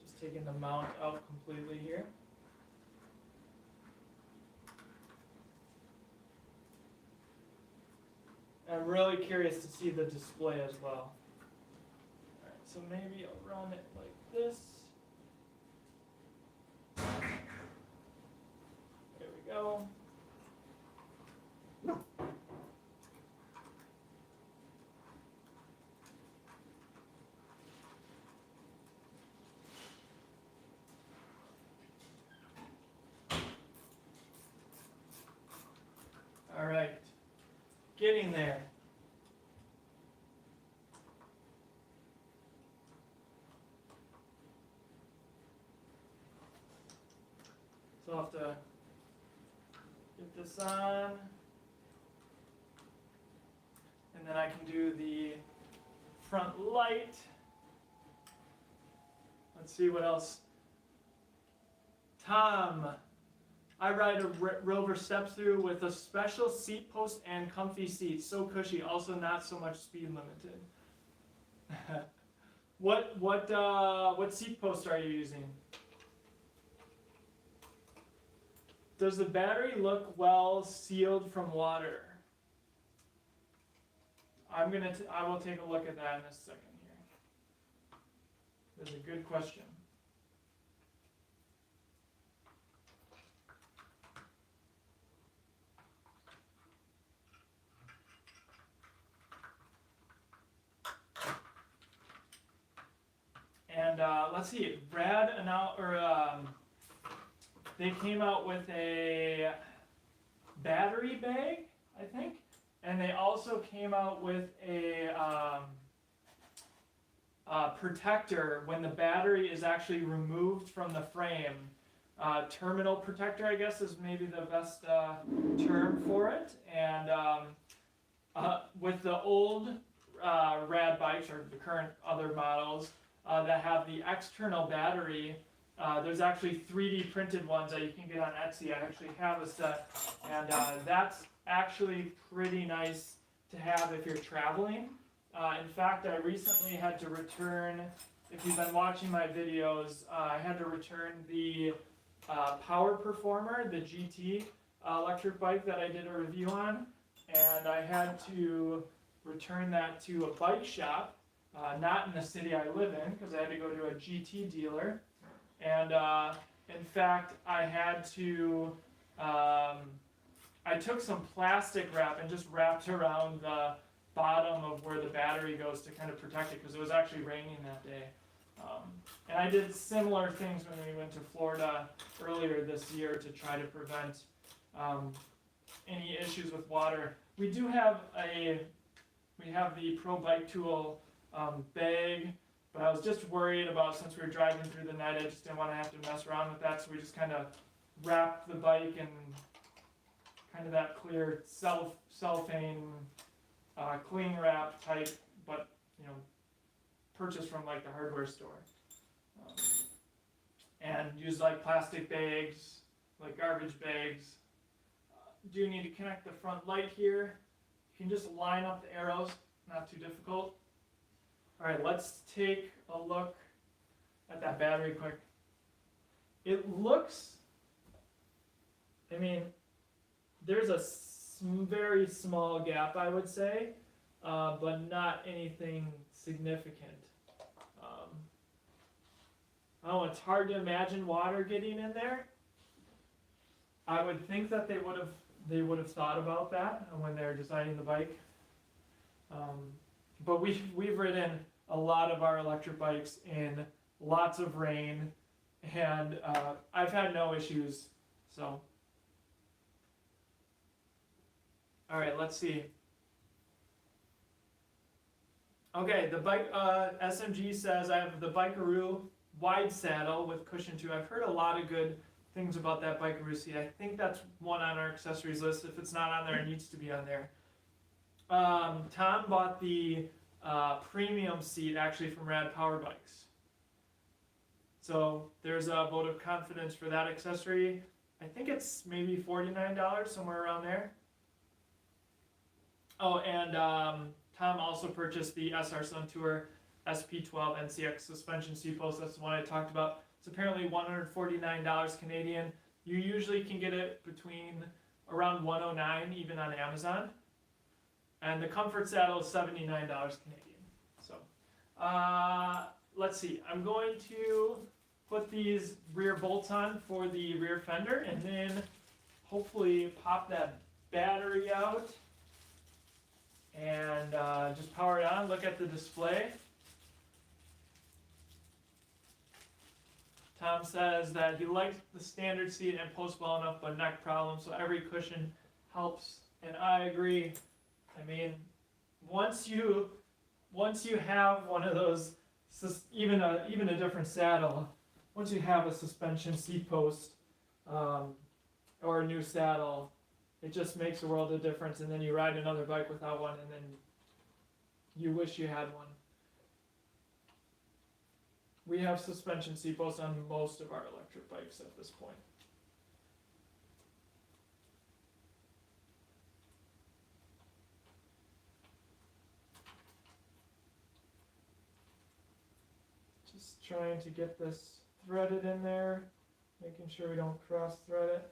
Just taking the mount out completely here. I'm really curious to see the display as well. Alright, so maybe I'll run it like this. There we go. All right, getting there. So I'll have to get this on, and then I can do the front light. Let's see what else. Tom, I ride a RadRover step through with a special seat post and comfy seats, so cushy, also not so much speed limited. What seat post are you using? Does the battery look well sealed from water? I will take a look at that in a second here. That's a good question. And let's see, they came out with a battery bag, I think, and they also came out with a protector when the battery is actually removed from the frame. Terminal protector, I guess, is maybe the best term for it. And with the old Rad bikes, or the current other models, that have the external battery, there's actually 3D printed ones that you can get on Etsy. I actually have a set, and that's actually pretty nice to have if you're traveling. In fact, I recently had to return, if you've been watching my videos, I had to return the Power Performer, the GT electric bike that I did a review on, and I had to return that to a bike shop, not in the city I live in, because I had to go to a GT dealer. And in fact, I had to, I took some plastic wrap and just wrapped around the bottom of where the battery goes to kind of protect it, because it was actually raining that day. And I did similar things when we went to Florida earlier this year to try to prevent any issues with water. We do have the Pro Bike Tool bag, but I was just worried about, since we were driving through the night, I just didn't want to have to mess around with that, so we just kind of wrapped the bike in kind of that clear cellophane cling wrap type, but purchased from like the hardware store, and used like plastic bags, like garbage bags. Do need to connect the front light here. You can just line up the arrows, not too difficult. All right, let's take a look at that battery quick. It looks, there's a very small gap, I would say, but not anything significant. I don't know, it's hard to imagine water getting in there. I would think that they would have thought about that when they're designing the bike. But we've ridden a lot of our electric bikes in lots of rain, and I've had no issues. So, all right, let's see. Okay, the bike SMG says I have the Bikeroo wide saddle with cushion too. I've heard a lot of good things about that Bikeroo seat. I think that's one on our accessories list. If it's not on there, it needs to be on there. Tom bought the premium seat actually from Rad Power Bikes. So there's a vote of confidence for that accessory. I think it's maybe $49, somewhere around there. Oh, and Tom also purchased the SR Sun Tour SP12 NCX suspension seat post. That's the one I talked about. It's apparently $149 Canadian. You usually can get it between around $109 even on Amazon. And the comfort saddle is $79 Canadian. So let's see. I'm going to put these rear bolts on for the rear fender and then hopefully pop that battery out and just power it on. Look at the display. Tom says that he likes the standard seat and post well enough but neck problems, so every cushion helps, and I agree. I mean, once you have one of those, even a different saddle, once you have a suspension seat post or a new saddle, it just makes a world of difference. And then you ride another bike without one, and then you wish you had one. We have suspension seat posts on most of our electric bikes at this point. Just trying to get this threaded in there, making sure we don't cross thread it.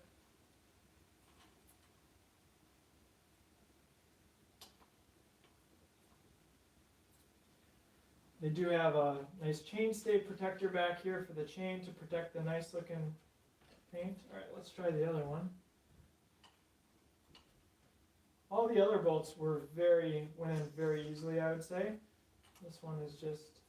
They do have a nice chain stay protector back here for the chain to protect the nice looking paint. Alright, let's try the other one. All the other bolts went in very easily, I would say. This one is just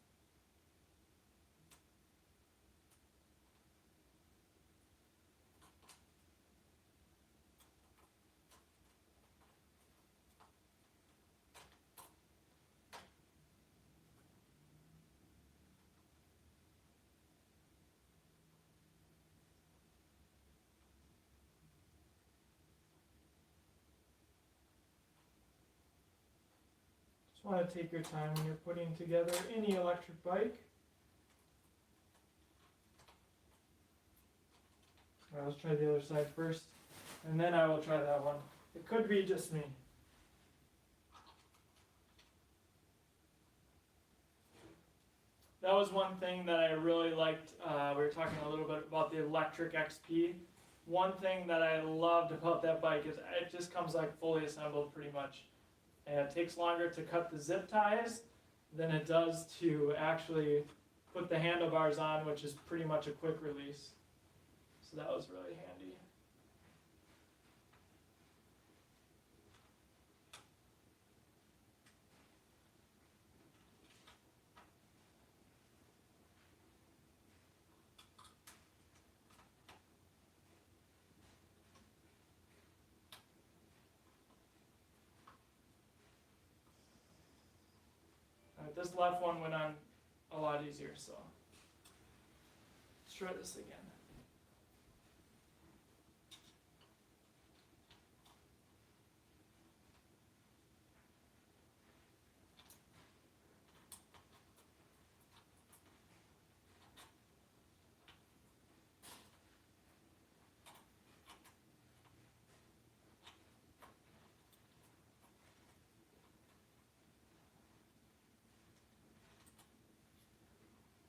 want to take your time when you're putting together any electric bike. Alright, let's try the other side first, and then I will try that one. It could be just me. That was one thing that I really liked. We were talking a little bit about the electric XP. One thing that I loved about that bike is it just comes like fully assembled pretty much. And it takes longer to cut the zip ties than it does to actually put the handlebars on, which is pretty much a quick release. So that was really handy. This left one went on a lot easier, so let's try this again.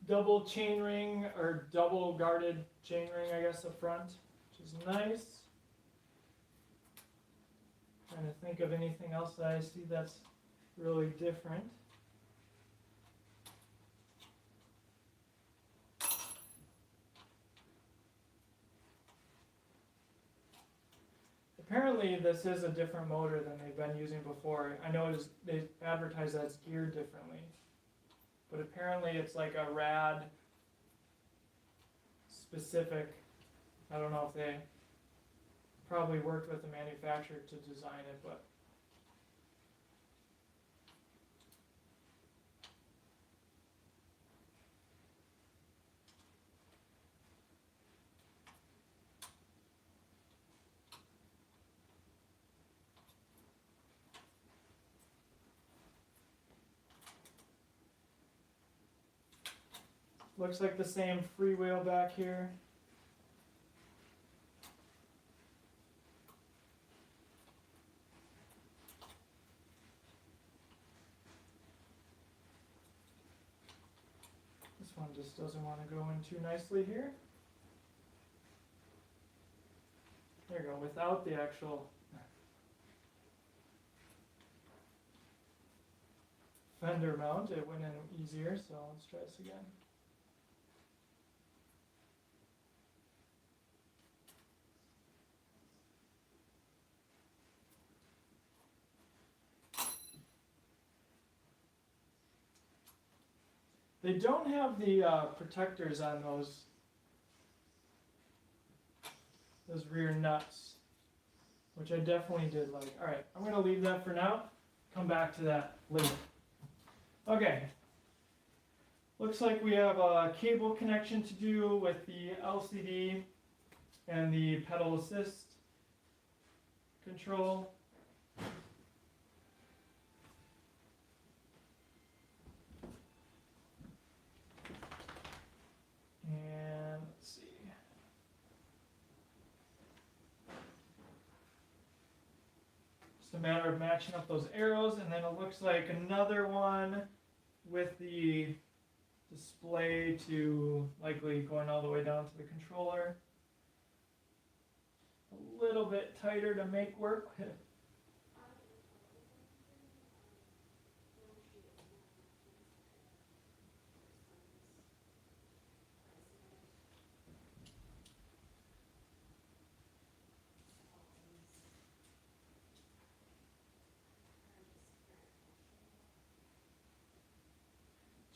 Double chain ring, or double guarded chain ring, I guess, up front, which is nice. Trying to think of anything else that I see that's really different. Apparently this is a different motor than they've been using before. I know they advertise that it's geared differently. But apparently it's like a rad specific. I don't know if they probably worked with the manufacturer to design it, but Looks like the same freewheel back here. This one just doesn't want to go in too nicely here. There you go, without the actual fender mount, it went in easier, so let's try this again. They don't have the protectors on those rear nuts, which I definitely did like. All right, I'm going to leave that for now. Come back to that later. Okay. Looks like we have a cable connection to do with the LCD and the pedal assist control. And let's see. Just a matter of matching up those arrows, and then it looks like another one with the display to likely going all the way down to the controller. A little bit tighter to make work with.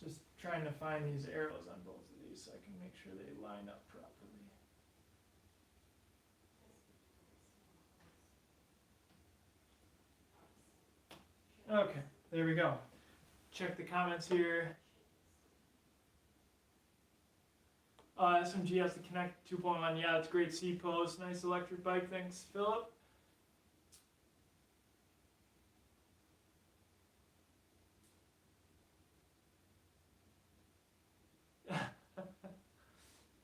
Just trying to find these arrows on both of these so I can make sure they line up properly. Okay, there we go. Check the comments here. SMG has the Connect 2.1. Yeah, it's great seatpost. Nice electric bike. Thanks, Philip.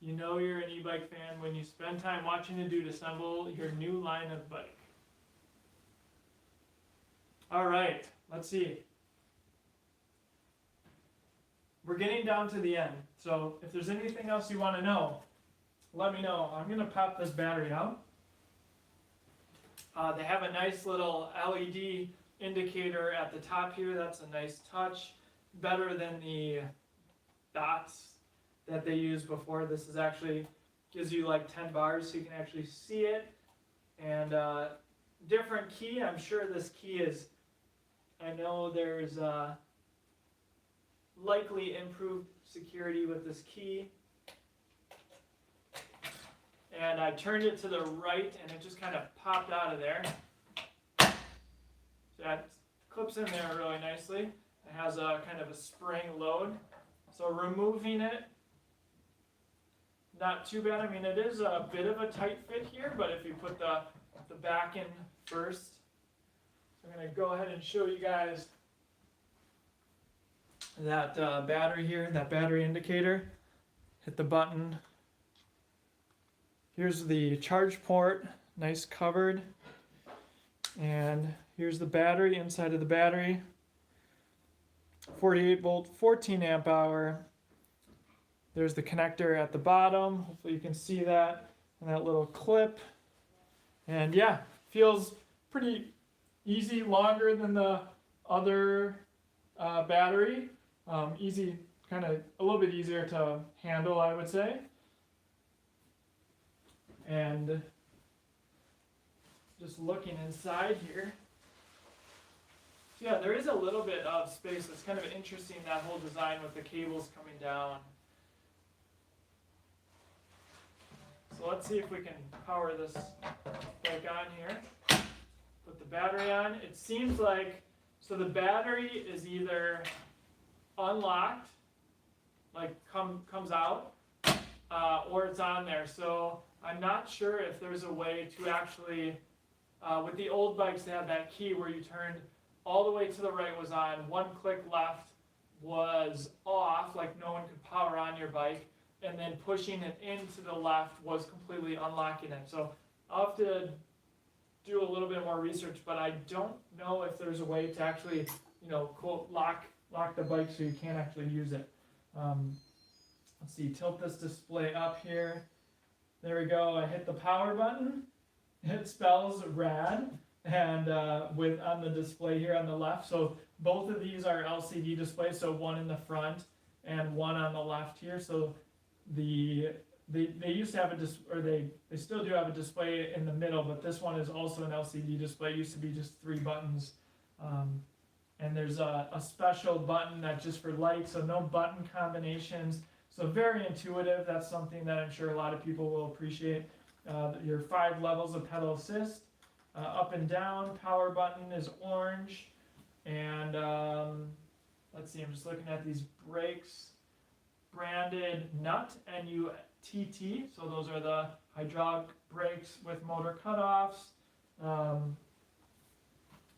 You know you're an e-bike fan when you spend time watching a dude assemble your new line of bike. All right, let's see. We're getting down to the end, so if there's anything else you want to know, let me know. I'm going to pop this battery out. They have a nice little LED indicator at the top here. That's a nice touch. Better than the dots that they used before. This is actually gives you like 10 bars so you can actually see it. And different key. I'm sure this key is, I know there's likely improved security with this key. And I turned it to the right and it just kind of popped out of there. So that clips in there really nicely. It has a kind of a spring load. So removing it, not too bad. I mean, it is a bit of a tight fit here, but if you put the back in first, I'm going to go ahead and show you guys that battery here, that battery indicator. Hit the button. Here's the charge port, nice covered. And here's the battery, inside of the battery. 48 volt, 14 amp hour. There's the connector at the bottom. Hopefully you can see that. And that little clip. And yeah, feels pretty easy, longer than the other battery. Easy, kind of a little bit easier to handle, I would say. And just looking inside here. Yeah, there is a little bit of space. It's kind of interesting, that whole design with the cables coming down. So let's see if we can power this back on here. Put the battery on. It seems like, so the battery is either unlocked, like comes out, or it's on there. So I'm not sure if there's a way to actually, with the old bikes they had that key where you turned all the way to the right was on, one click left was off, like no one could power on your bike, and then pushing it into the left was completely unlocking it. So I'll have to do a little bit more research, but I don't know if there's a way to actually, quote, lock the bike so you can't actually use it. Let's see, tilt this display up here. There we go. I hit the power button. It spells rad, and with on the display here on the left. So both of these are LCD displays. So one in the front and one on the left here. So they used to have they still do have a display in the middle, but this one is also an LCD display. It used to be just 3 buttons. And there's a special button that's just for light, so no button combinations. So very intuitive. That's something that I'm sure a lot of people will appreciate. Your 5 levels of pedal assist, up and down. Power button is orange. And let's see, I'm just looking at these brakes. Branded nut, NUTT. So those are the hydraulic brakes with motor cutoffs.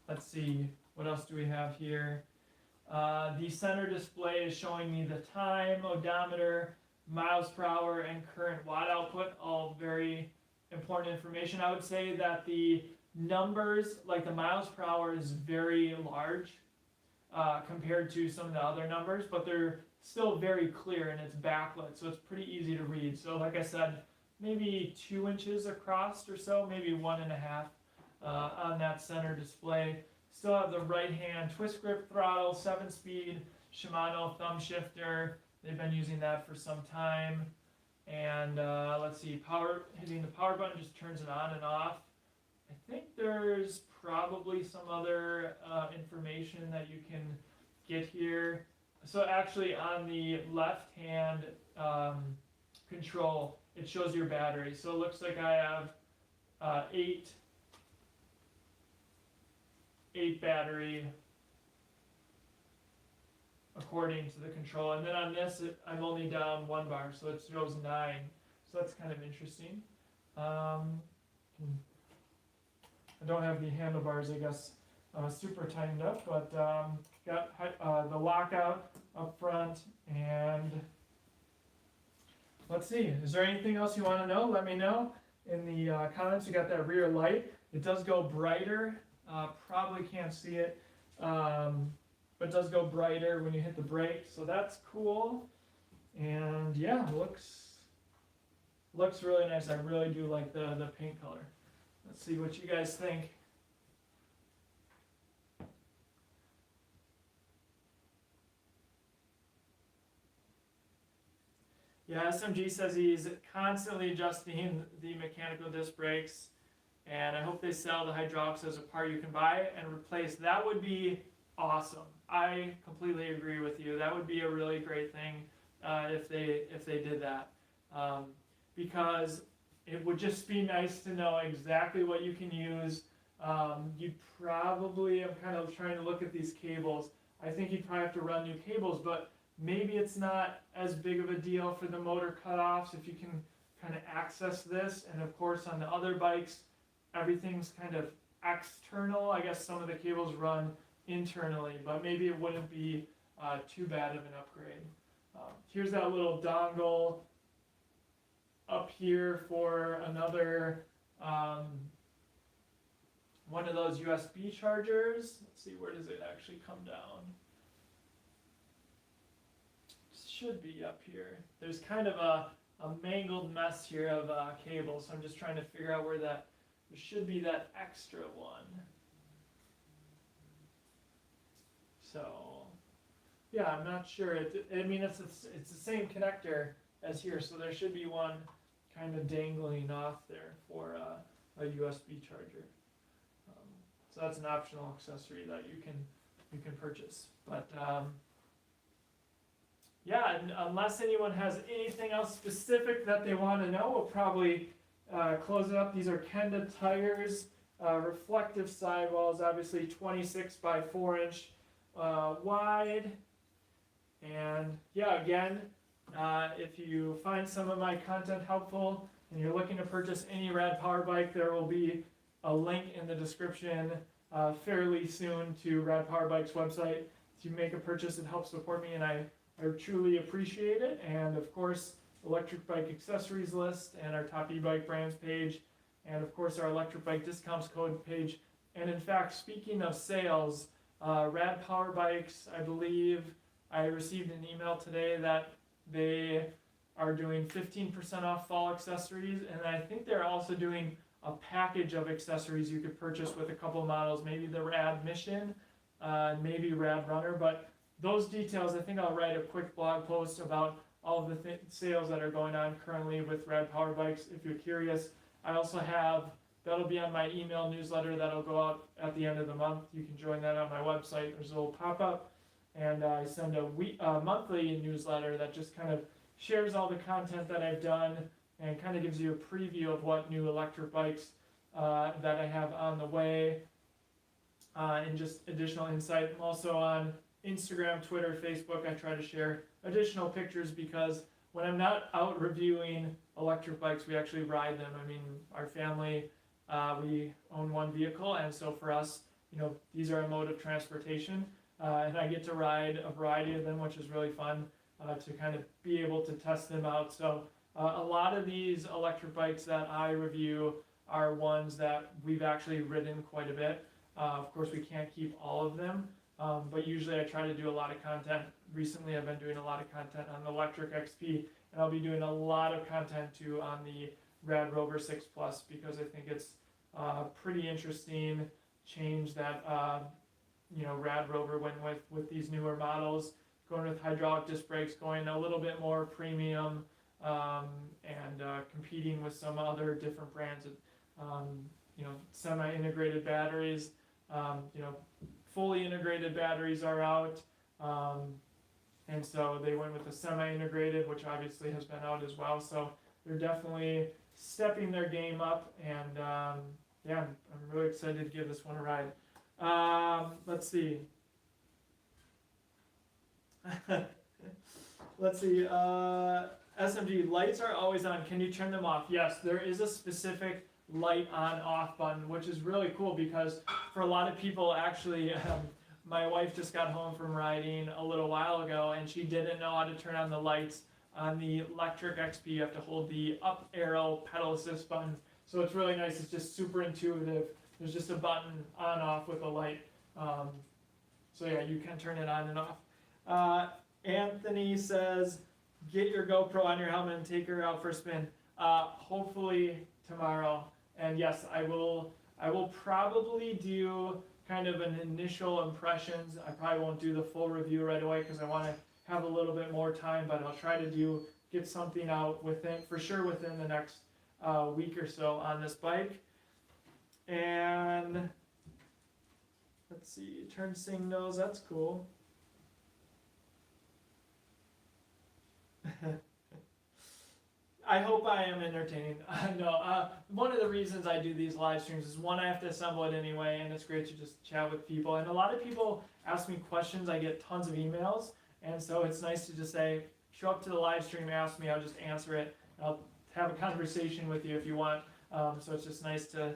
Let's see, what else do we have here? The center display is showing me the time, odometer, miles per hour, and current watt output, all very important information. I would say that the numbers, like the miles per hour, is very large compared to some of the other numbers, but they're still very clear and it's backlit, so it's pretty easy to read. So like I said, maybe 2 inches across or so, maybe 1.5 on that center display. Still have the right hand twist grip throttle, 7-speed Shimano thumb shifter. They've been using that for some time. And let's see, hitting the power button just turns it on and off. I think there's probably some other information that you can get here. So actually on the left hand control, it shows your battery. So it looks like I have 8 battery according to the control, and then on this I'm only down 1 bar, so it shows 9. So that's kind of interesting. I don't have the handlebars, I guess, super tightened up, but got the lockout up front. And let's see, is there anything else you want to know? Let me know in the comments. You got that rear light. It does go brighter. Probably can't see it, but it does go brighter when you hit the brake, so that's cool. And yeah, looks really nice. I really do like the paint color. Let's see what you guys think. Yeah, SMG says he's constantly adjusting the mechanical disc brakes, and I hope they sell the hydraulics as a part you can buy and replace. That would be awesome. I completely agree with you. That would be a really great thing if they did that, because it would just be nice to know exactly what you can use. You'd probably, I'm kind of trying to look at these cables. I think you'd probably have to run new cables, but maybe it's not as big of a deal for the motor cutoffs if you can kind of access this. And of course on the other bikes, everything's kind of external. I guess some of the cables run internally, but maybe it wouldn't be too bad of an upgrade. Here's that little dongle up here for another one of those USB chargers. Let's see, where does it actually come down? Should be up here. There's kind of a mangled mess here of cables, so I'm just trying to figure out where there should be that extra one. So yeah, I'm not sure. I mean, it's the same connector as here, so there should be one kind of dangling off there for a USB charger. So that's an optional accessory that you can purchase. But yeah, unless anyone has anything else specific that they want to know, we'll probably close it up. These are Kenda tires, reflective sidewalls, obviously 26 by 4 inch wide. And yeah, again, if you find some of my content helpful and you're looking to purchase any Rad Power Bike, there will be a link in the description fairly soon to Rad Power Bike's website you make a purchase, it helps support me, and I truly appreciate it. And of course, electric bike accessories list and our top e-bike brands page, and of course our electric bike discounts code page. And in fact, speaking of sales, Rad Power Bikes, I believe I received an email today that they are doing 15% off fall accessories, and I think they're also doing a package of accessories you could purchase with a couple of models, maybe the Rad Mission, maybe Rad Runner. But those details, I think I'll write a quick blog post about all of the sales that are going on currently with Rad Power Bikes if you're curious. I also have, that'll be on my email newsletter that'll go out at the end of the month. You can join that on my website. There's a little pop-up, and I send a monthly newsletter that just kind of shares all the content that I've done and kind of gives you a preview of what new electric bikes that I have on the way, and just additional insight. I'm also on Instagram, Twitter, Facebook. I try to share additional pictures because when I'm not out reviewing electric bikes, we actually ride them. I mean, our family, we own one vehicle, and so for us, these are a mode of transportation, and I get to ride a variety of them, which is really fun to kind of be able to test them out. So a lot of these electric bikes that I review are ones that we've actually ridden quite a bit. Of course, we can't keep all of them, but usually I try to do a lot of content. Recently, I've been doing a lot of content on the electric XP, and I'll be doing a lot of content too on the RadRover 6 Plus, because I think it's a pretty interesting change that RadRover went with these newer models, going with hydraulic disc brakes, going a little bit more premium, and competing with some other different brands. Semi-integrated batteries, fully integrated batteries are out, and so they went with the semi-integrated, which obviously has been out as well. So they're definitely stepping their game up, and I'm really excited to give this one a ride. Let's see. SMG, lights are always on. Can you turn them off? Yes, there is a specific light on off button, which is really cool because for a lot of people, actually, my wife just got home from riding a little while ago, and she didn't know how to turn on the lights. On the electric XP, you have to hold the up arrow pedal assist button. So it's really nice. It's just super intuitive. There's just a button on off with a light. So yeah, you can turn it on and off. Anthony says, get your GoPro on your helmet and take her out for a spin. Hopefully tomorrow. And yes, I will probably do kind of an initial impressions. I probably won't do the full review right away because I want to have a little bit more time, but I'll try to get something out within the next week or so on this bike. And let's see, turn sing nose, that's cool. I hope I am entertaining. No, one of the reasons I do these live streams is, one, I have to assemble it anyway, and it's great to just chat with people. And a lot of people ask me questions. I get tons of emails, and so it's nice to just say, show up to the live stream, ask me, I'll just answer it. I'll have a conversation with you if you want. So it's just nice to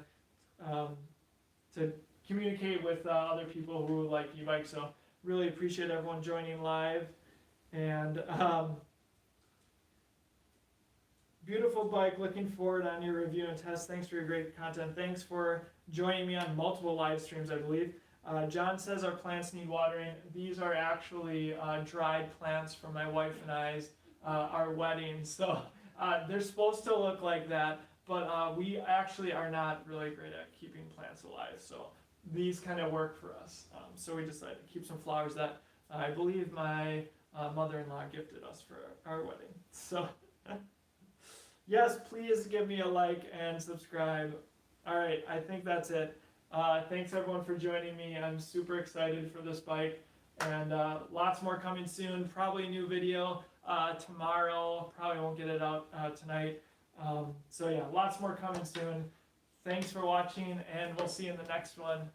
communicate with other people who like e-bikes. So really appreciate everyone joining live. And beautiful bike, looking forward on your review and test. Thanks for your great content. Thanks for joining me on multiple live streams, I believe. John says our plants need watering. These are actually dried plants from my wife and our wedding. So they're supposed to look like that, but we actually are not really great at keeping plants alive. So these kind of work for us. So we decided to keep some flowers that I believe my mother-in-law gifted us for our wedding. So yes, please give me a like and subscribe. All right, I think that's it. Thanks everyone for joining me. I'm super excited for this bike, and lots more coming soon. Probably a new video tomorrow. Probably won't get it out tonight. So yeah, lots more coming soon. Thanks for watching, and we'll see you in the next one.